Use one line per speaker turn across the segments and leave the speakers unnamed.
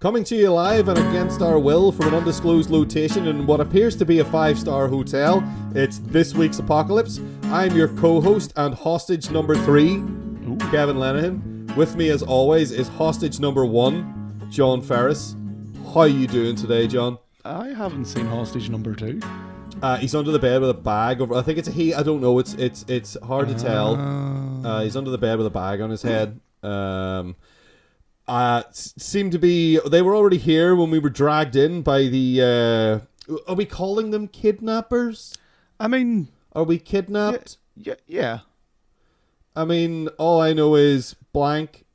Coming to you live and against our will from an undisclosed location in what appears to be a 5-star hotel, it's this week's Apocalypse. I'm your co-host and hostage number 3, Kevin Lenihan. With me as always is hostage number 1, John Ferris. How are you doing today, John?
I haven't seen hostage number 2.
He's under the bed with a bag over. I think it's a he. I don't know. It's hard to tell. He's under the bed with a bag on his head. Seemed to be. They were already here when we were dragged in by the. Are we calling them kidnappers?
I mean,
are we kidnapped?
Yeah.
I mean, all I know is blank,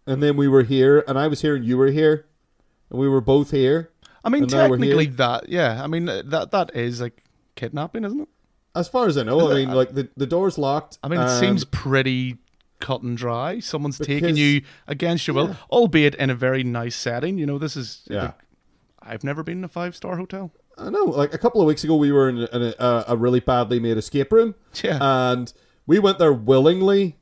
and then we were here, and I was here, and you were here, and we were both here.
I mean, technically that, yeah. I mean, that is like kidnapping, isn't it?
As far as I know, I mean, like the door's locked.
I mean, it seems pretty cut and dry. Someone's taking you against your will, albeit in a very nice setting. You know, this is.
Yeah.
I've never been in a 5-star hotel.
I know. Like a couple of weeks ago, we were in a really badly made escape room.
Yeah.
And we went there willingly,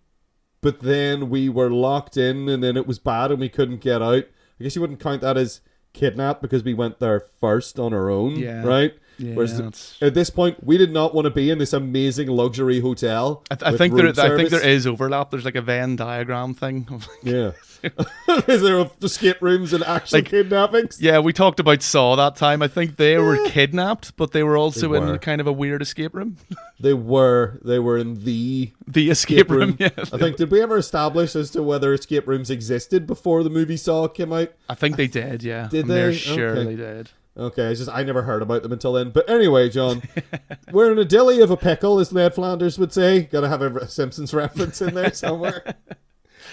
but then we were locked in, and then it was bad, and we couldn't get out. I guess you wouldn't count that as kidnapped because we went there first on our own, right?
Yeah.
Whereas at this point, we did not want to be in this amazing luxury hotel.
I think there is overlap. There's like a Venn diagram thing.
Yeah. Is there escape rooms and actual kidnappings?
Yeah, we talked about Saw that time. I think they were kidnapped, but they were also in kind of a weird escape room.
They were in the
escape room. Yeah.
I think, did we ever establish as to whether escape rooms existed before the movie Saw came out?
I think they did, yeah.
Did they?
Sure they did.
Okay, it's just I never heard about them until then. But anyway, John, we're in a dilly of a pickle, as Ned Flanders would say. Gotta have a Simpsons reference in there somewhere.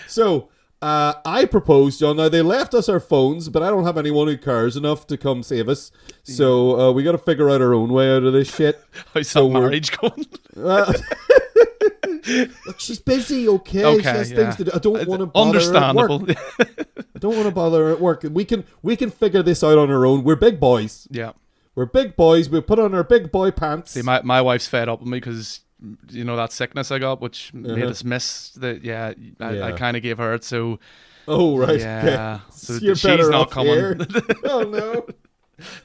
So, I proposed, John, now they left us our phones, but I don't have anyone who cares enough to come save us. So, we gotta figure out our own way out of this shit.
How's that marriage going?
Look, she's busy, okay? She has things to do. I don't want to bother
Understandable.
At work. I don't want to bother her at work. We can figure this out on our own. We're big boys.
Yeah.
We're big boys. We put on our big boy pants.
See, my wife's fed up with me because, you know, that sickness I got, which made us miss the, I kind of gave her it, so.
Oh, right.
Yeah.
Okay.
So
you're
she's not coming.
Oh, no.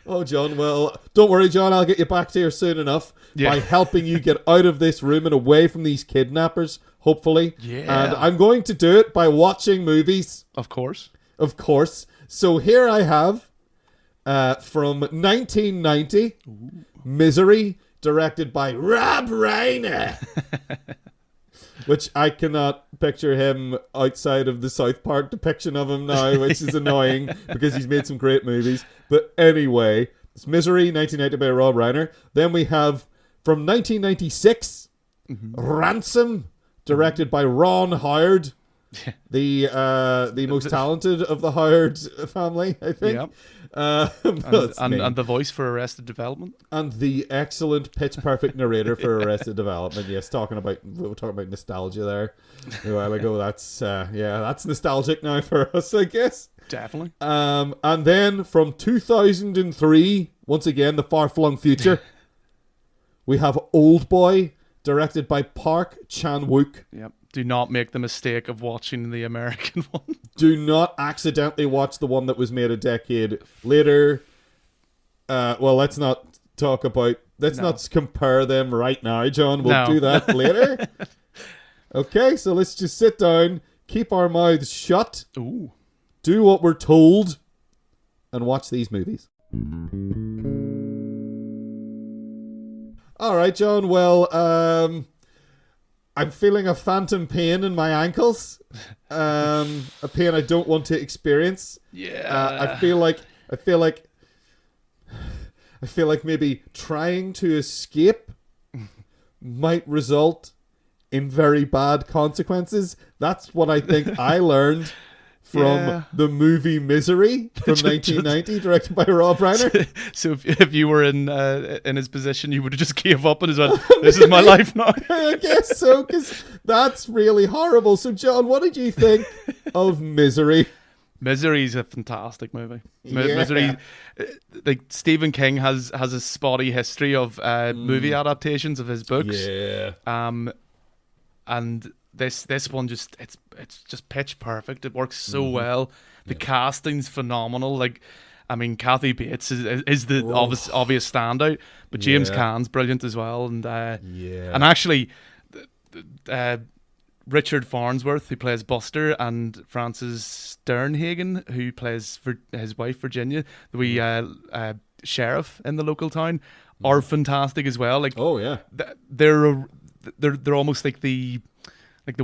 Oh, John, well, don't worry, John, I'll get you back to here soon enough by helping you get out of this room and away from these kidnappers, hopefully.
Yeah.
And I'm going to do it by watching movies.
Of course.
So here I have, from 1990, Misery, directed by Rob Reiner. Which I cannot picture him outside of the South Park depiction of him now, which is annoying because he's made some great movies. But anyway, it's Misery, 1990 by Rob Reiner. Then we have, from 1996, Ransom, directed by Ron Howard. The most talented of the Howard family, I think.
Yep. And the voice for Arrested Development,
and the excellent pitch perfect narrator for Arrested Development. Yes, we were talking about nostalgia there a while ago. That's that's nostalgic now for us, I guess.
Definitely.
And then from 2003, once again, the far-flung future, we have Oldboy, directed by Park Chan-wook.
Yep. Do not make the mistake of watching the American one.
Do not accidentally watch the one that was made a decade later. Well, let's not talk about... Let's not compare them right now, John. We'll do that later. Okay, so let's just sit down, keep our mouths shut, do what we're told, and watch these movies. All right, John. Well, I'm feeling a phantom pain in my ankles. A pain I don't want to experience.
Yeah.
I feel like maybe trying to escape might result in very bad consequences. That's what I think I learned from the movie Misery from 1990, directed by Rob Reiner.
So if you were in his position, you would have just gave up and just went, this is my life now.
I guess so, because that's really horrible. So, John, what did you think of Misery?
Misery is a fantastic movie. Misery, like Stephen King has a spotty history of movie adaptations of his books.
Yeah.
And this one it's just pitch perfect. It works so well. The casting's phenomenal. Like, I mean, Kathy Bates is the obvious standout, but James Caan's brilliant as well. And and actually, Richard Farnsworth, who plays Buster, and Frances Sternhagen, who plays his wife Virginia, the wee sheriff in the local town, are fantastic as well. Like, they're almost like the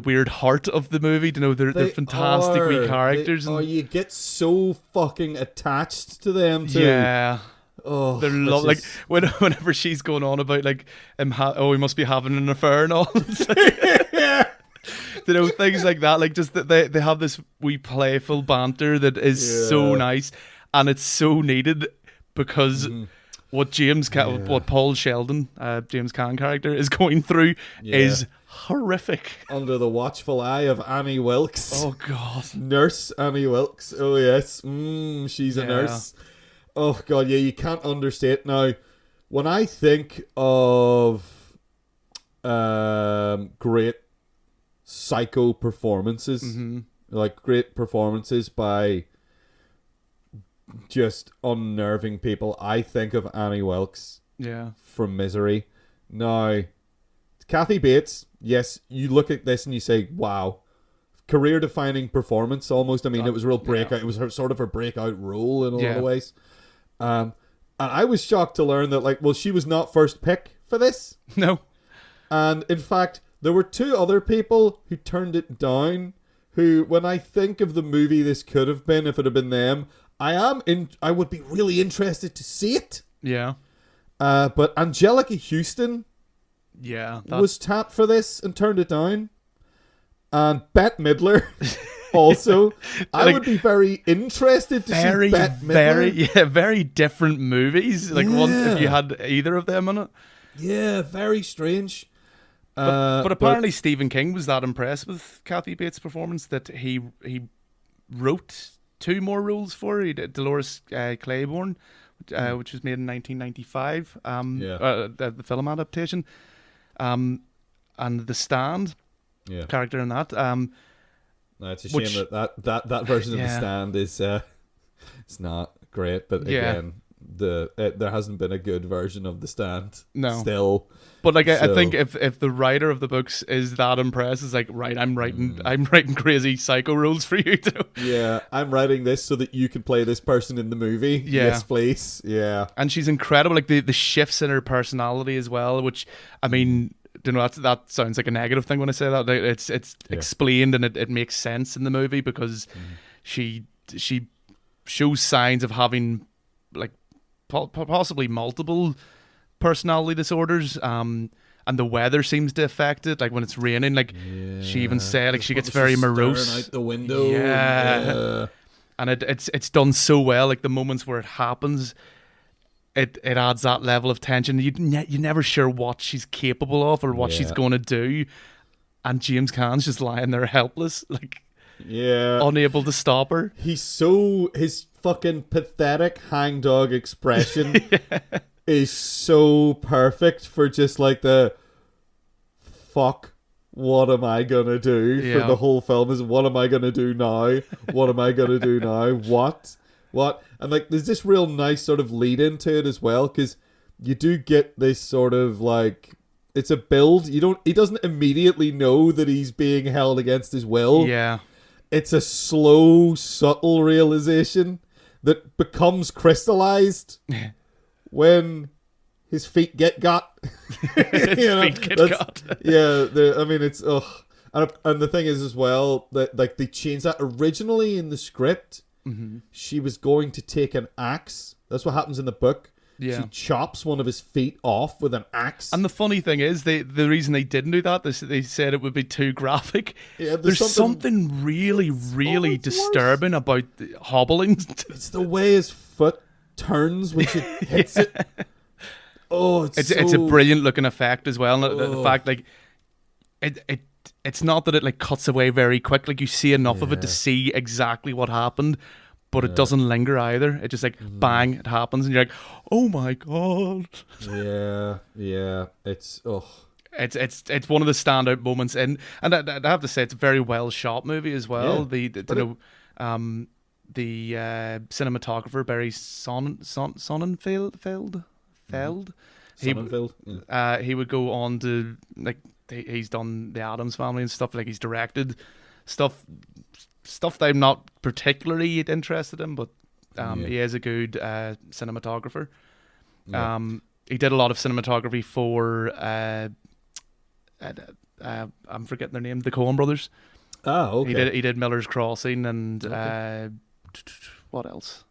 weird heart of the movie. You know, they're fantastic wee characters.
You get so fucking attached to them too.
Yeah. Oh, they're like whenever she's going on about like he must be having an affair and all. Yeah. You know, things like that. Like, just that they have this wee playful banter that is so nice, and it's so needed because what what Paul Sheldon, James Caan character, is going through is horrific.
Under the watchful eye of Annie Wilkes.
Oh God,
Nurse Annie Wilkes. Oh yes, she's a nurse. Oh God, yeah, you can't understate. Now, when I think of great psycho performances, like great performances by just unnerving people, I think of Annie Wilkes from Misery. Now, Kathy Bates, yes, you look at this and you say, wow, career-defining performance almost. I mean, it was a real breakout. It was sort of her breakout role in a lot of ways. And I was shocked to learn that, like, well, she was not first pick for this.
No. And
in fact, there were two other people who turned it down, who, when I think of the movie this could have been, if it had been them, I would be really interested to see it.
Yeah.
But Angelica Houston was tapped for this and turned it down. And Bette Midler also. I would be very interested to see Bette Midler.
Very different movies. Like, one if you had either of them in it.
Yeah, very strange.
But apparently Stephen King was that impressed with Kathy Bates' performance that he wrote 2 more roles for her. He did Dolores Claiborne, which was made in 1995, the film adaptation, and The Stand character in that.
No, it's a shame that version of The Stand is it's not great, but again, there hasn't been a good version of The Stand still.
But like, I think if the writer of the books is that impressed, it's like, right, I'm writing crazy psycho rules for you too.
Yeah, I'm writing this so that you can play this person in the movie. Yeah. Yes, please. Yeah.
And she's incredible. Like the shifts in her personality as well, which, I mean, you know, that sounds like a negative thing when I say that. It's explained and it makes sense in the movie because she shows signs of having like possibly multiple personality disorders, and the weather seems to affect it. Like when it's raining, like she even said, like she gets very morose
out the window.
And it's done so well. Like the moments where it happens, it adds that level of tension. You're never sure what she's capable of or what she's going to do, and James Caan's just lying there helpless, like unable to stop her.
His fucking pathetic hangdog expression is so perfect for just like the fuck, what am I gonna do for the whole film is what am I gonna do now? What am I gonna do now? What? And like there's this real nice sort of lead into it as well, because you do get this sort of like, it's a build. He doesn't immediately know that he's being held against his will.
Yeah.
It's a slow, subtle realization that becomes crystallized when his feet get got.
His feet get got.
I mean, it's and the thing is as well that like they changed that originally in the script. She was going to take an axe. That's what happens in the book. She chops one of his feet off with an axe.
And the funny thing is, the reason they didn't do that, they said it would be too graphic. Yeah, there's something really, really disturbing about the hobbling.
It's the way his foot turns when she hits it. Oh, it's
a brilliant looking effect as well. The fact, like, it's not that it like cuts away very quick. Like you see enough of it to see exactly what happened. But it doesn't linger either. It just like bang, it happens, and you're like, "Oh my god!"
Yeah. It's
It's one of the standout moments and I have to say it's a very well shot movie as well.
Yeah,
The cinematographer Barry Sonnenfeld.
Sonnenfeld.
He would go on to he's done the Addams Family and stuff, like he's directed stuff that I'm not particularly interested in, but he is a good cinematographer.
Yeah.
He did a lot of cinematography for I'm forgetting their name, the Coen brothers.
Oh, okay.
He did Miller's Crossing and what else?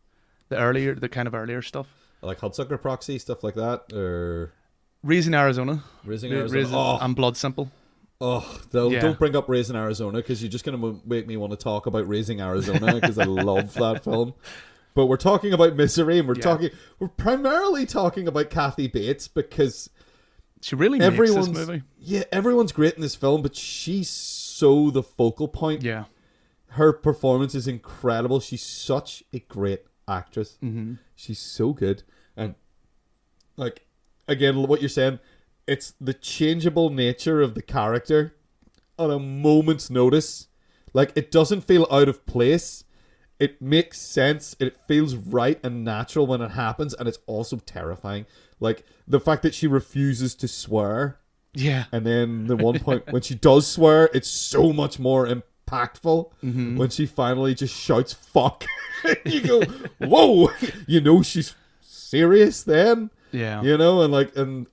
The kind of earlier stuff.
Like Hudsucker Proxy, stuff like that, or
Raising Arizona.
Raising Arizona.
And Blood Simple.
Oh, don't bring up Raising Arizona because you're just going to make me want to talk about Raising Arizona because I love that film. But we're talking about Misery, and we're primarily talking about Kathy Bates because
she really makes this movie.
Yeah, everyone's great in this film, but she's so the focal point.
Yeah.
Her performance is incredible. She's such a great actress.
Mm-hmm.
She's so good. And like, again, what you're saying, it's the changeable nature of the character on a moment's notice. Like, it doesn't feel out of place. It makes sense. It feels right and natural when it happens, and it's also terrifying. Like, the fact that she refuses to swear.
Yeah.
And then the one point when she does swear, it's so much more impactful when she finally just shouts fuck. You go, whoa! You know she's serious then.
Yeah.
You know, and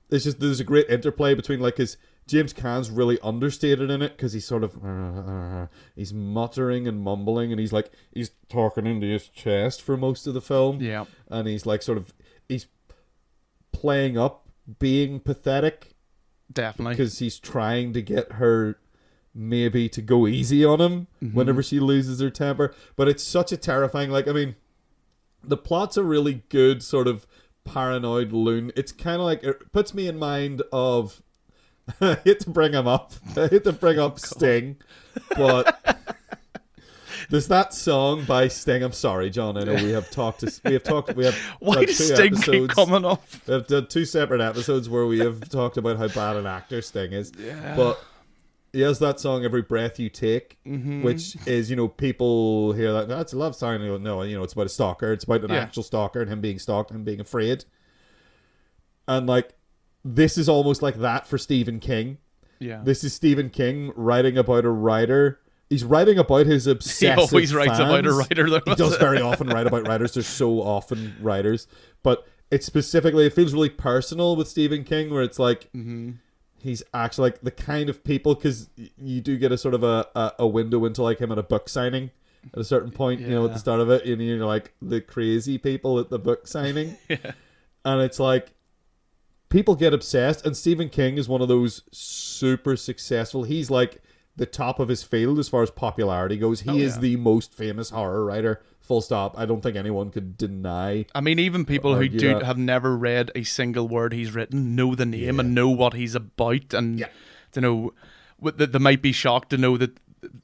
it's just, there's a great interplay between, like, his James Caan's really understated in it because he's sort of he's muttering and mumbling, and he's talking into his chest for most of the film.
Yeah.
And he's like he's playing up being pathetic.
Definitely.
Because he's trying to get her maybe to go easy on him whenever she loses her temper. But it's such a terrifying, like, I mean, the plot's a really good sort of paranoid loon. It's kind of like, it puts me in mind of, I hate to bring him up. I hate to bring up Sting, but there's that song by Sting. I'm sorry, John. I know we have
Why does Sting keep coming up?
We have done 2 separate episodes where we have talked about how bad an actor Sting is.
Yeah.
But he has that song "Every Breath You Take," which is, people hear that that's a love song. And they go, no, it's about a stalker. It's about an actual stalker and him being stalked and being afraid. And like, this is almost like that for Stephen King.
Yeah.
This is Stephen King writing about a writer. He's writing about his obsessive
He always writes
fans.
about a writer. Though.
He does very often write about writers. There's so often writers. But it feels really personal with Stephen King, where it's like, he's actually like the kind of people, because you do get a sort of a window into like him at a book signing at a certain point, at the start of it, and you're like the crazy people at the book signing. And it's like, people get obsessed, and Stephen King is one of those super successful. He's like the top of his field as far as popularity goes. He is the most famous horror writer, full stop. I don't think anyone could deny.
I mean, even people who have never read a single word he's written know the name and know what he's about, and they might be shocked to know that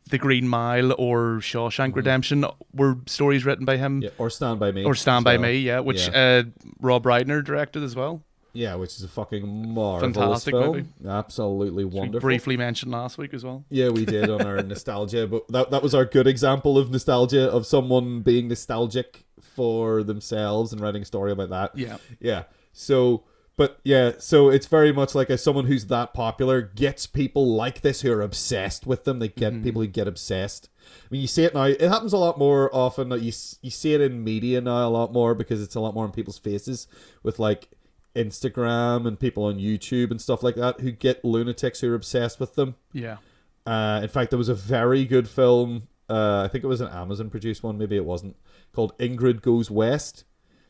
The Green Mile or Shawshank Redemption were stories written by him.
Yeah, or Stand By Me.
Or Stand By Me, which Rob Reiner directed as well.
Yeah, which is a fucking marvelous
Fantastic
film.
movie.
Absolutely wonderful.
We briefly mentioned last week as well.
Yeah, we did on our nostalgia, but that was our good example of nostalgia, of someone being nostalgic for themselves and writing a story about that. Yeah. So it's very much like someone who's that popular gets people like this who are obsessed with them. They get people who get obsessed. I mean, you see it now. It happens a lot more often. You see it in media now a lot more because it's a lot more in people's faces with like Instagram and people on YouTube and stuff like that who get lunatics who are obsessed with them.
Yeah.
In fact, there was a very good film, I think it was an Amazon produced one, maybe it wasn't, called Ingrid Goes West,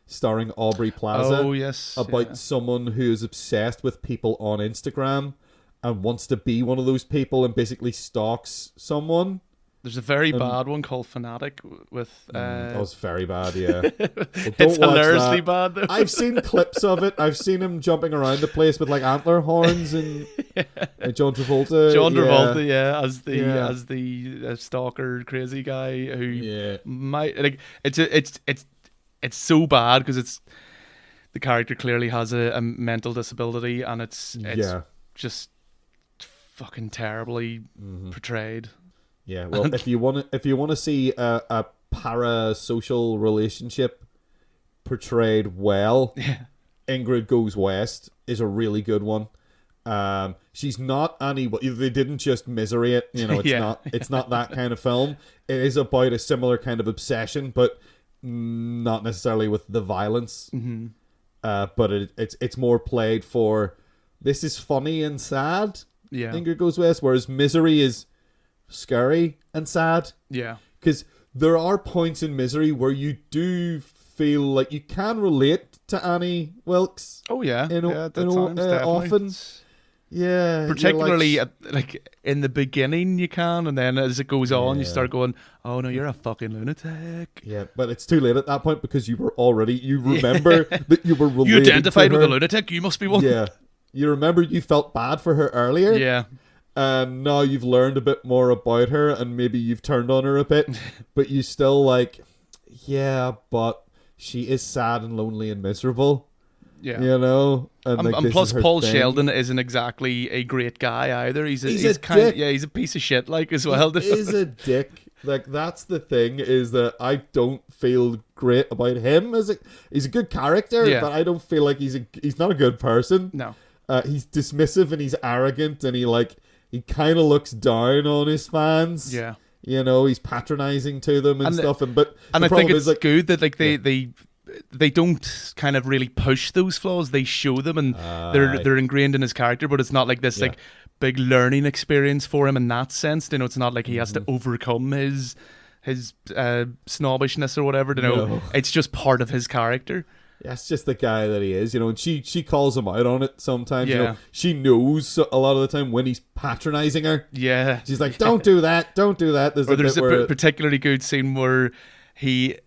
starring Aubrey Plaza.
Oh, yes.
About someone who is obsessed with people on Instagram and wants to be one of those people and basically stalks someone.
There's a very bad one called Fanatic with...
that was very bad, yeah. Well,
it's hilariously bad, though.
I've seen clips of it. I've seen him jumping around the place with like antler horns and John Travolta.
John Travolta, as the stalker crazy guy who might... like it's so bad because the character clearly has a mental disability, and it's just fucking terribly portrayed.
Yeah, well, if you want to see a parasocial relationship portrayed well, Ingrid Goes West is a really good one. She's not Annie. They didn't just misery it. You know, it's not that kind of film. It is about a similar kind of obsession, but not necessarily with the violence.
Mm-hmm.
But it's more played for this is funny and sad.
Yeah,
Ingrid Goes West, whereas Misery is scary and sad.
Yeah,
because there are points in Misery where you do feel like you can relate to Annie Wilkes.
Oh yeah,
definitely. Often. Yeah,
particularly like in the beginning you can, and then as it goes on, you start going, "Oh no, you're a fucking lunatic."
Yeah, but it's too late at that point because you remember that you were related.
You identified
to her.
with a lunatic. You must be one.
Yeah, you remember you felt bad for her earlier.
Yeah,
and now you've learned a bit more about her, and maybe you've turned on her a bit, but you still but she is sad and lonely and miserable. Yeah, you know,
and plus Paul Sheldon isn't exactly a great guy either. He's a dick. He's a piece of shit as well.
He is a dick. Like that's the thing, is that I don't feel great about him he's a good character, but I don't feel like he's not a good person.
No,
he's dismissive and he's arrogant, and he kind of looks down on his fans.
Yeah,
you know, he's patronizing to them and stuff. And
I think it's good that they don't kind of really push those flaws. They show them, and they're ingrained in his character. But it's not like this like big learning experience for him in that sense. You know, it's not like he has to overcome his snobbishness or whatever. You know, it's just part of his character.
Yeah, it's just the guy that he is. You know, and she calls him out on it sometimes. Yeah. You know, she knows a lot of the time when he's patronizing her.
Yeah,
she's like, "Don't do that. Don't do that."
There's a particularly good scene where he's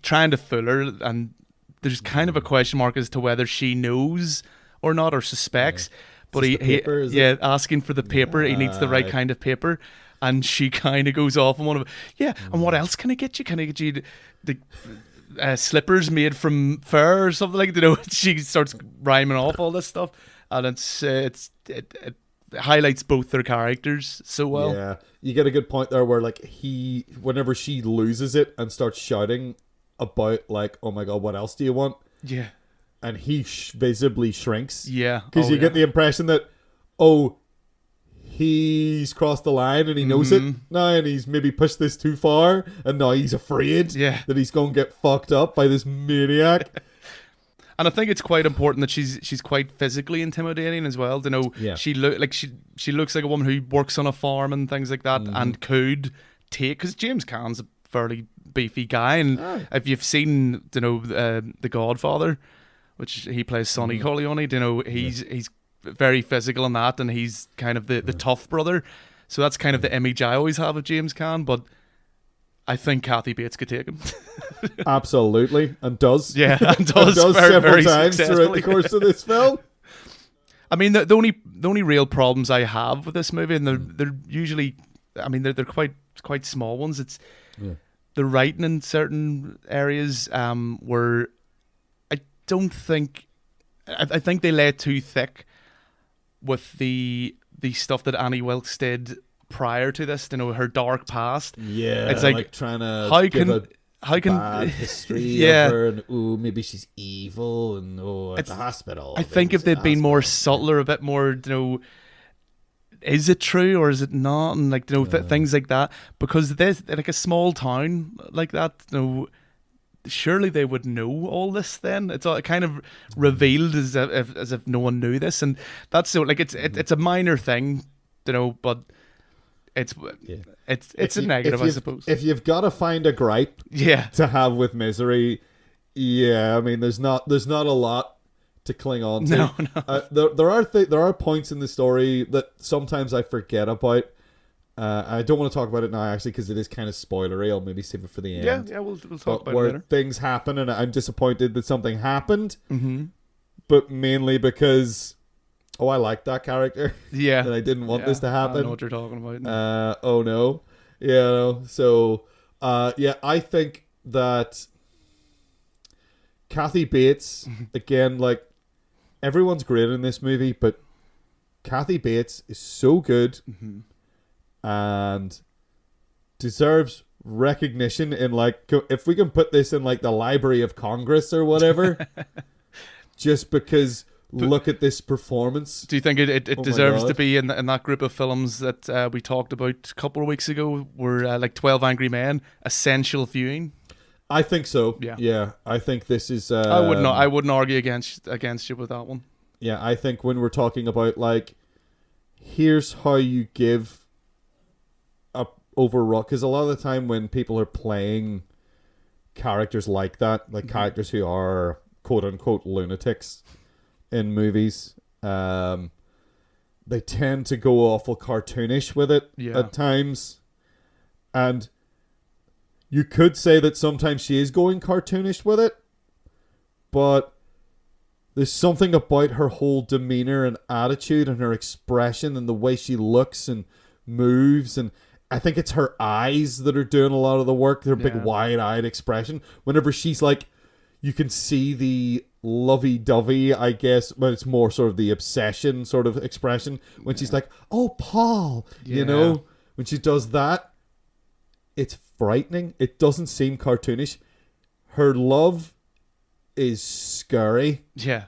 trying to fool her, and there's kind of a question mark as to whether she knows or not, or suspects. But asking for the paper, he needs the right kind of paper, and she kind of goes off on one of and what else can I get you? Can I get you the slippers made from fur or something like that? You know, she starts rhyming off all this stuff, and it highlights both their characters so well.
Yeah, you get a good point there where whenever she loses it and starts shouting about like, "Oh my god, what else do you want?"
Yeah,
and he visibly shrinks.
Yeah,
because you get the impression that he's crossed the line and he knows it now, and he's maybe pushed this too far, and now he's afraid that he's going to get fucked up by this maniac.
And I think it's quite important that she's quite physically intimidating as well. You know, she looks like a woman who works on a farm and things like that, and could take, because James Caan's a fairly beefy guy, and if you've seen The Godfather, which he plays Sonny Corleone, he's very physical in that, and he's kind of the tough brother. So that's kind of the image I always have of James Caan, but I think Kathy Bates could take him.
Absolutely, and does.
Yeah, and does very,
several
very
times throughout the course of this film.
I mean, the only real problems I have with this movie, and they're usually, I mean, they're quite small ones. It's the writing in certain areas where I don't think, I think they lay too thick with the stuff that Annie Wilkes did prior to this, her dark past.
Yeah,
it's like
trying to
how can
bad history of her, and maybe she's evil, and at the hospital.
I think if they'd been more subtle or a bit more, is it true or is it not, and things like that, because this, like a small town like that, surely they would know all this. Then it's all kind of revealed as if no one knew this, and that's so it's a minor thing, but it's a negative, I suppose.
If you've got to find a gripe to have with Misery, I mean, there's not a lot to cling on to.
No.
There are points in the story that sometimes I forget about. I don't want to talk about it now, actually, because it is kind of spoilery. I'll maybe save it for the end.
Yeah, we'll talk about it
where
later.
Things happen, and I'm disappointed that something happened, but mainly because I like that character.
Yeah.
And I didn't want this to happen.
I know what you're talking about.
Oh no. Yeah, no. So I think that Kathy Bates, again, like, everyone's great in this movie, but Kathy Bates is so good and deserves recognition in, like, if we can put this in, like, the Library of Congress or whatever, just because look at this performance.
Do you think it
Oh
deserves to be in that group of films that we talked about a couple of weeks ago, were like 12 Angry Men, essential viewing?
I think so.
Yeah.
Yeah. I think this is...
I wouldn't argue against you with that one.
Yeah, I think when we're talking about, like, here's how you give a overall... Because a lot of the time when people are playing characters like that, like characters who are quote-unquote lunatics in movies, they tend to go awful cartoonish with it at times. And you could say that sometimes she is going cartoonish with it, but there's something about her whole demeanor and attitude and her expression and the way she looks and moves, and I think it's her eyes that are doing a lot of the work, their big wide-eyed expression. Whenever she's like, you can see the lovey-dovey, I guess, but it's more sort of the obsession sort of expression. When she's like, oh, Paul, you know, when she does that, it's frightening. It doesn't seem cartoonish. Her love is scary.
Yeah.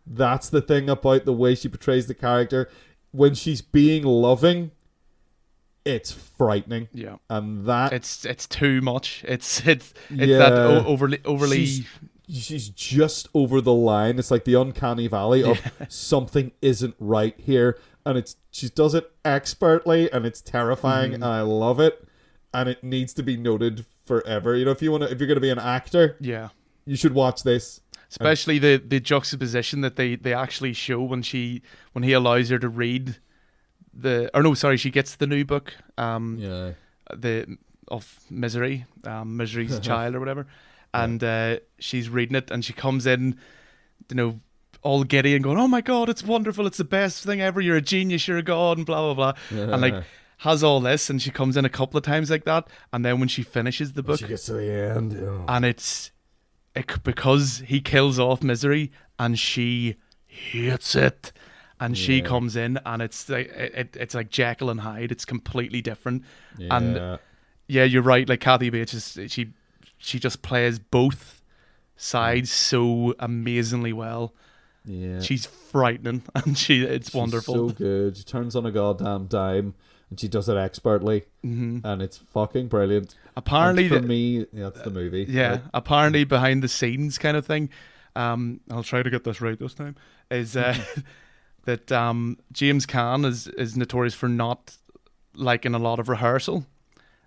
That's the thing about the way she portrays the character. When she's being loving, it's frightening.
Yeah.
And that...
It's too much. It's that overly...
She's just over the line. It's like the uncanny valley of something isn't right here. And she does it expertly, and it's terrifying, and I love it. And it needs to be noted forever. You know, if you're going to be an actor, you should watch this.
Especially the juxtaposition that they actually show when he allows her to read she gets the new book, of Misery, Misery's Child or whatever, and she's reading it, and she comes in, you know, all giddy and going, oh my God, it's wonderful, it's the best thing ever, you're a genius, you're a god, and blah blah blah, and like has all this, and she comes in a couple of times like that, and then when she finishes the book,
she gets to the end,
and it's because he kills off Misery, and she hates it. And she comes in, and it's like Jekyll and Hyde. It's completely different. Yeah. And you're right. Like Kathy Bates, she just plays both sides so amazingly well. Yeah, she's frightening, and she's wonderful.
So good. She turns on a goddamn dime, and she does it expertly, and it's fucking brilliant.
Apparently,
and for me, that's the movie.
Yeah,
right?
Apparently behind the scenes kind of thing. I'll try to get this right this time. Is that James Caan is notorious for not liking a lot of rehearsal,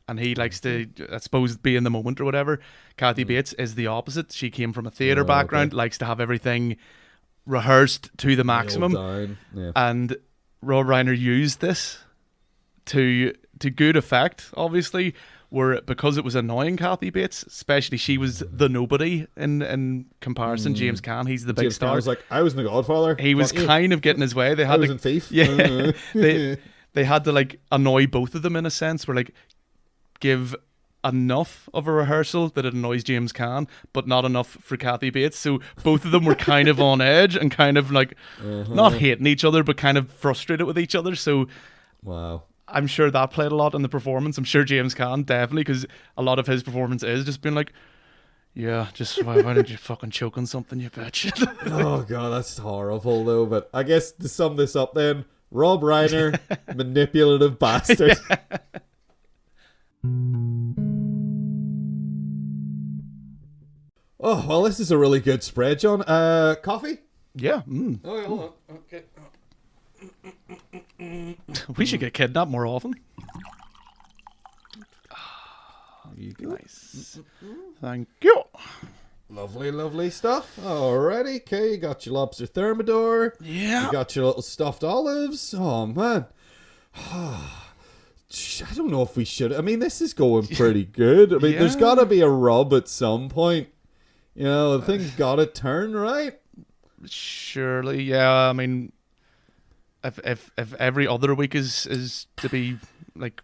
and he likes to, I suppose, be in the moment or whatever. Kathy Bates is the opposite. She came from a theatre background, likes to have everything rehearsed to the maximum, and Rob Reiner used this to good effect, obviously, where because it was annoying Kathy Bates, especially she was the nobody in comparison. James Caan, he's the big star.
I was like, I was in The Godfather.
He was kind of getting his way. They had
I was in Thief.
Yeah, they had to like annoy both of them in a sense, where like give enough of a rehearsal that it annoys James Caan, but not enough for Kathy Bates. So both of them were kind of on edge and kind of like not hating each other, but kind of frustrated with each other. So
wow.
I'm sure that played a lot in the performance. I'm sure James Caan definitely, because a lot of his performance is just being like, yeah, just why don't you fucking choke on something, you bitch.
Oh God, that's horrible though. But I guess to sum this up then, Rob Reiner, manipulative bastard.
Yeah.
Oh, well, this is a really good spread, John. Coffee?
Yeah.
Oh, yeah, hold on. Okay.
We should get kidnapped more often. Nice. Thank you.
Lovely, lovely stuff. Alrighty, okay, you got your lobster thermidor.
Yeah.
You got your little stuffed olives. Oh, man. I don't know if we should. I mean, this is going pretty good. I mean, there's got to be a rub at some point. You know, the thing's got to turn, right?
Surely, yeah. I mean, if every other week is to be like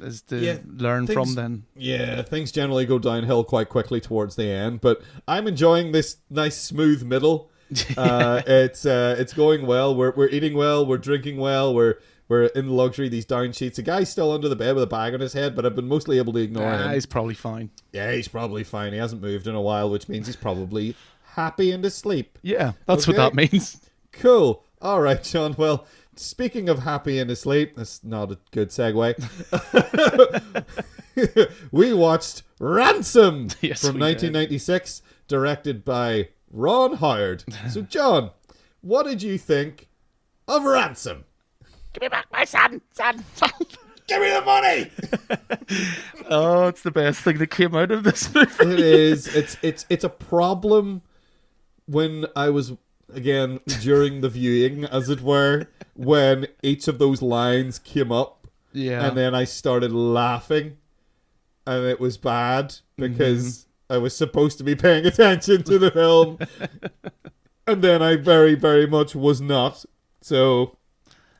is to learn from then.
Yeah, things generally go downhill quite quickly towards the end, but I'm enjoying this nice smooth middle. It's going well. We're eating well. We're drinking well. We're in luxury. These down sheets. The guy's still under the bed with a bag on his head, but I've been mostly able to ignore him.
He's probably fine.
Yeah, he's probably fine. He hasn't moved in a while, which means he's probably happy and asleep.
Yeah, that's what that means.
Cool. All right, Sean. Well, speaking of happy and asleep, that's not a good segue. We watched Ransom from 1996, directed by Ron Howard. So, John, what did you think of Ransom?
Give me back my son.
Give me the money!
Oh, it's the best thing that came out of this movie.
It is. It's a problem when I was, again, during the viewing, as it were, when each of those lines came up.
Yeah.
And then I started laughing. And it was bad because I was supposed to be paying attention to the film. And then I very, very much was not. So,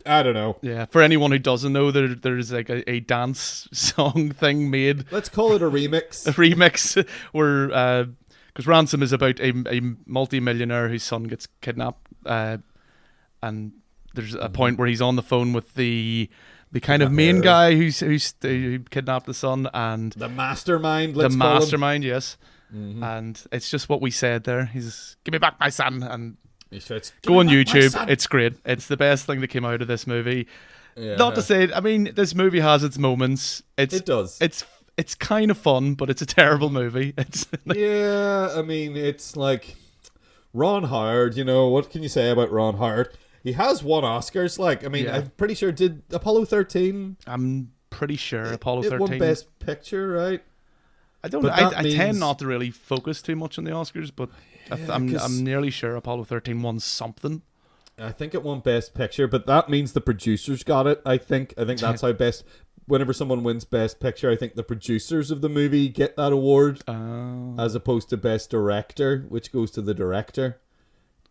I don't know.
Yeah, for anyone who doesn't know, there's like a dance song thing made.
Let's call it a remix.
A remix where, because Ransom is about a multi-millionaire whose son gets kidnapped, and there's a point where he's on the phone with the kind of main guy who kidnapped the son, and
the mastermind. Let's call
him. Yes. Mm-hmm. And it's just what we said there. He's give me back my son, and go on YouTube. It's great. It's the best thing that came out of this movie. Yeah. Not to say, I mean, this movie has its moments. It does. It's kind of fun, but it's a terrible movie. It's
yeah, I mean, it's like Ron Howard. You know, what can you say about Ron Howard? He has won Oscars. Like, I mean, I'm pretty sure did Apollo 13.
I'm pretty sure Apollo 13
won Best Picture, right?
I don't know. I tend not to really focus too much on the Oscars, but I'm nearly sure Apollo 13 won something.
I think it won Best Picture, but that means the producers got it. I think that's how whenever someone wins Best Picture, I think the producers of the movie get that award, as opposed to Best Director, which goes to the director.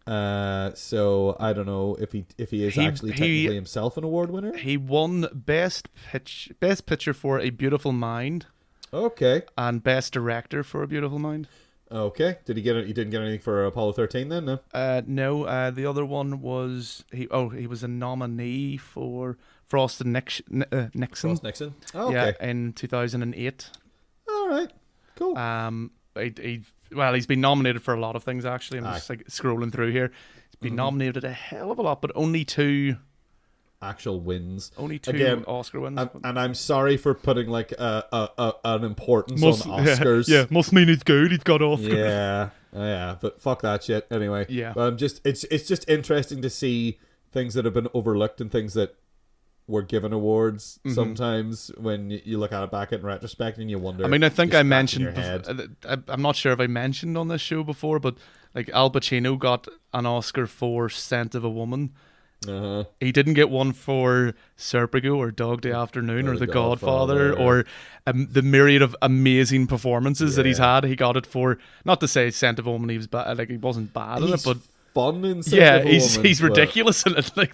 So I don't know if he is actually technically himself an award winner.
He won Best Picture for A Beautiful Mind.
Okay.
And Best Director for A Beautiful Mind.
Okay. Did he get it? He didn't get anything for Apollo 13 then, no?
No. The other one was he was a nominee for Frost and Nixon.
Frost Nixon. Oh, okay.
Yeah, in 2008.
All right. Cool.
He's been nominated for a lot of things actually. I'm just like scrolling through here. He's been nominated a hell of a lot, but only two
actual wins.
Only two Oscar wins.
And I'm sorry for putting like an importance on Oscars.
Yeah, must mean he's good. He's got Oscars.
Yeah, but fuck that shit. Anyway,
yeah.
But it's just interesting to see things that have been overlooked and things that were given awards sometimes when you look at it back in retrospect and you wonder.
I mean, I think I mentioned. I'm not sure if I mentioned on this show before, but like Al Pacino got an Oscar for Scent of a Woman. He didn't get one for Serpico or Dog Day Afternoon or The Godfather or the myriad of amazing performances that he's had. He got it for, not to say Scent of a Woman, he was bad, like he wasn't bad in it, but
fun in Scent of a Woman,
he's ridiculous in it. Like,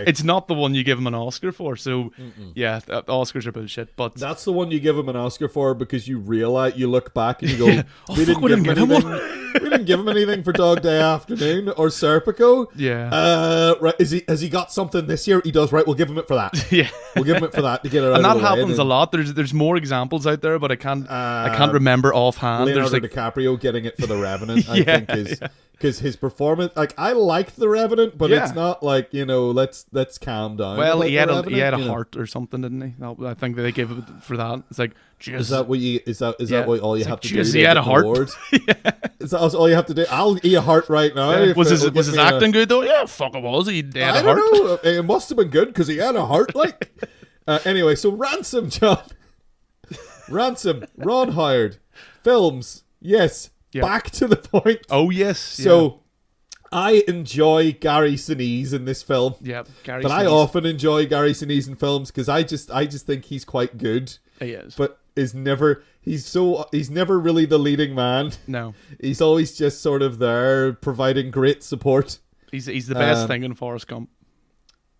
it's not the one you give him an Oscar for. So yeah, Oscars are bullshit. But
that's the one you give him an Oscar for because you realize, you look back and you go, we didn't give him anything. We didn't give him anything for Dog Day Afternoon or Serpico.
Yeah.
Right? Has he got something this year? He does. Right. We'll give him it for that.
Yeah.
We'll give him it for that to get it out
and
of
that
the way.
happens a lot. There's more examples out there, but I can't remember offhand.
Leonardo DiCaprio getting it for The Revenant, I think, is because his performance. Like, I liked The Revenant, but it's not like, you know, let's calm down.
Well, he had a heart or something, didn't he? No, I think they gave it for that. It's like,
is that what all you have to do?
He had a heart.
Is that all you have to do? I'll eat a heart right now.
Yeah. Was his acting good though? Yeah, fuck it was. He had a heart.
I don't know. It must have been good because he had a heart. Like, anyway, so Ransom, John. Ransom, Ron Howard, films. Yes. Yep. Back to the point.
Oh yes.
So I enjoy Gary Sinise in this film.
Yeah, Gary.
But
Sinise.
I often enjoy Gary Sinise in films because I just think he's quite good.
He is.
But he's never really the leading man.
No.
He's always just sort of there providing great support.
He's the best thing in Forrest Gump.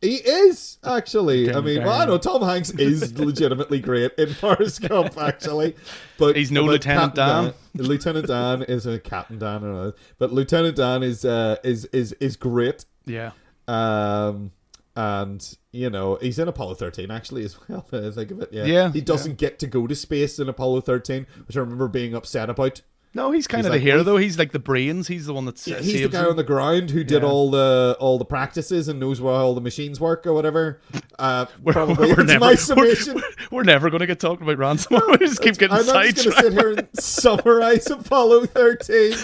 He is, actually. I mean,
Okay.
well, I know Tom Hanks is legitimately great in Forrest Gump, actually. But
He's no Lieutenant Dan.
Lieutenant Dan is a Captain Dan, or but Lieutenant Dan is great.
Yeah.
And you know, he's in Apollo 13 actually as well. I think of it.
Yeah,
He doesn't get to go to space in Apollo 13, which I remember being upset about.
No, he's kind of
like,
the hero though. He's like the brains. He's the one that
Yeah,
saves
he's the guy
him.
on the ground who did
Yeah.
all the practices and knows where all the machines work or whatever. Probably
we're
it's
never,
my summation.
we're never going to get talking about Ransom. We just keep getting
I'm not just going to
sidetracked.
sit here and summarize Apollo 13.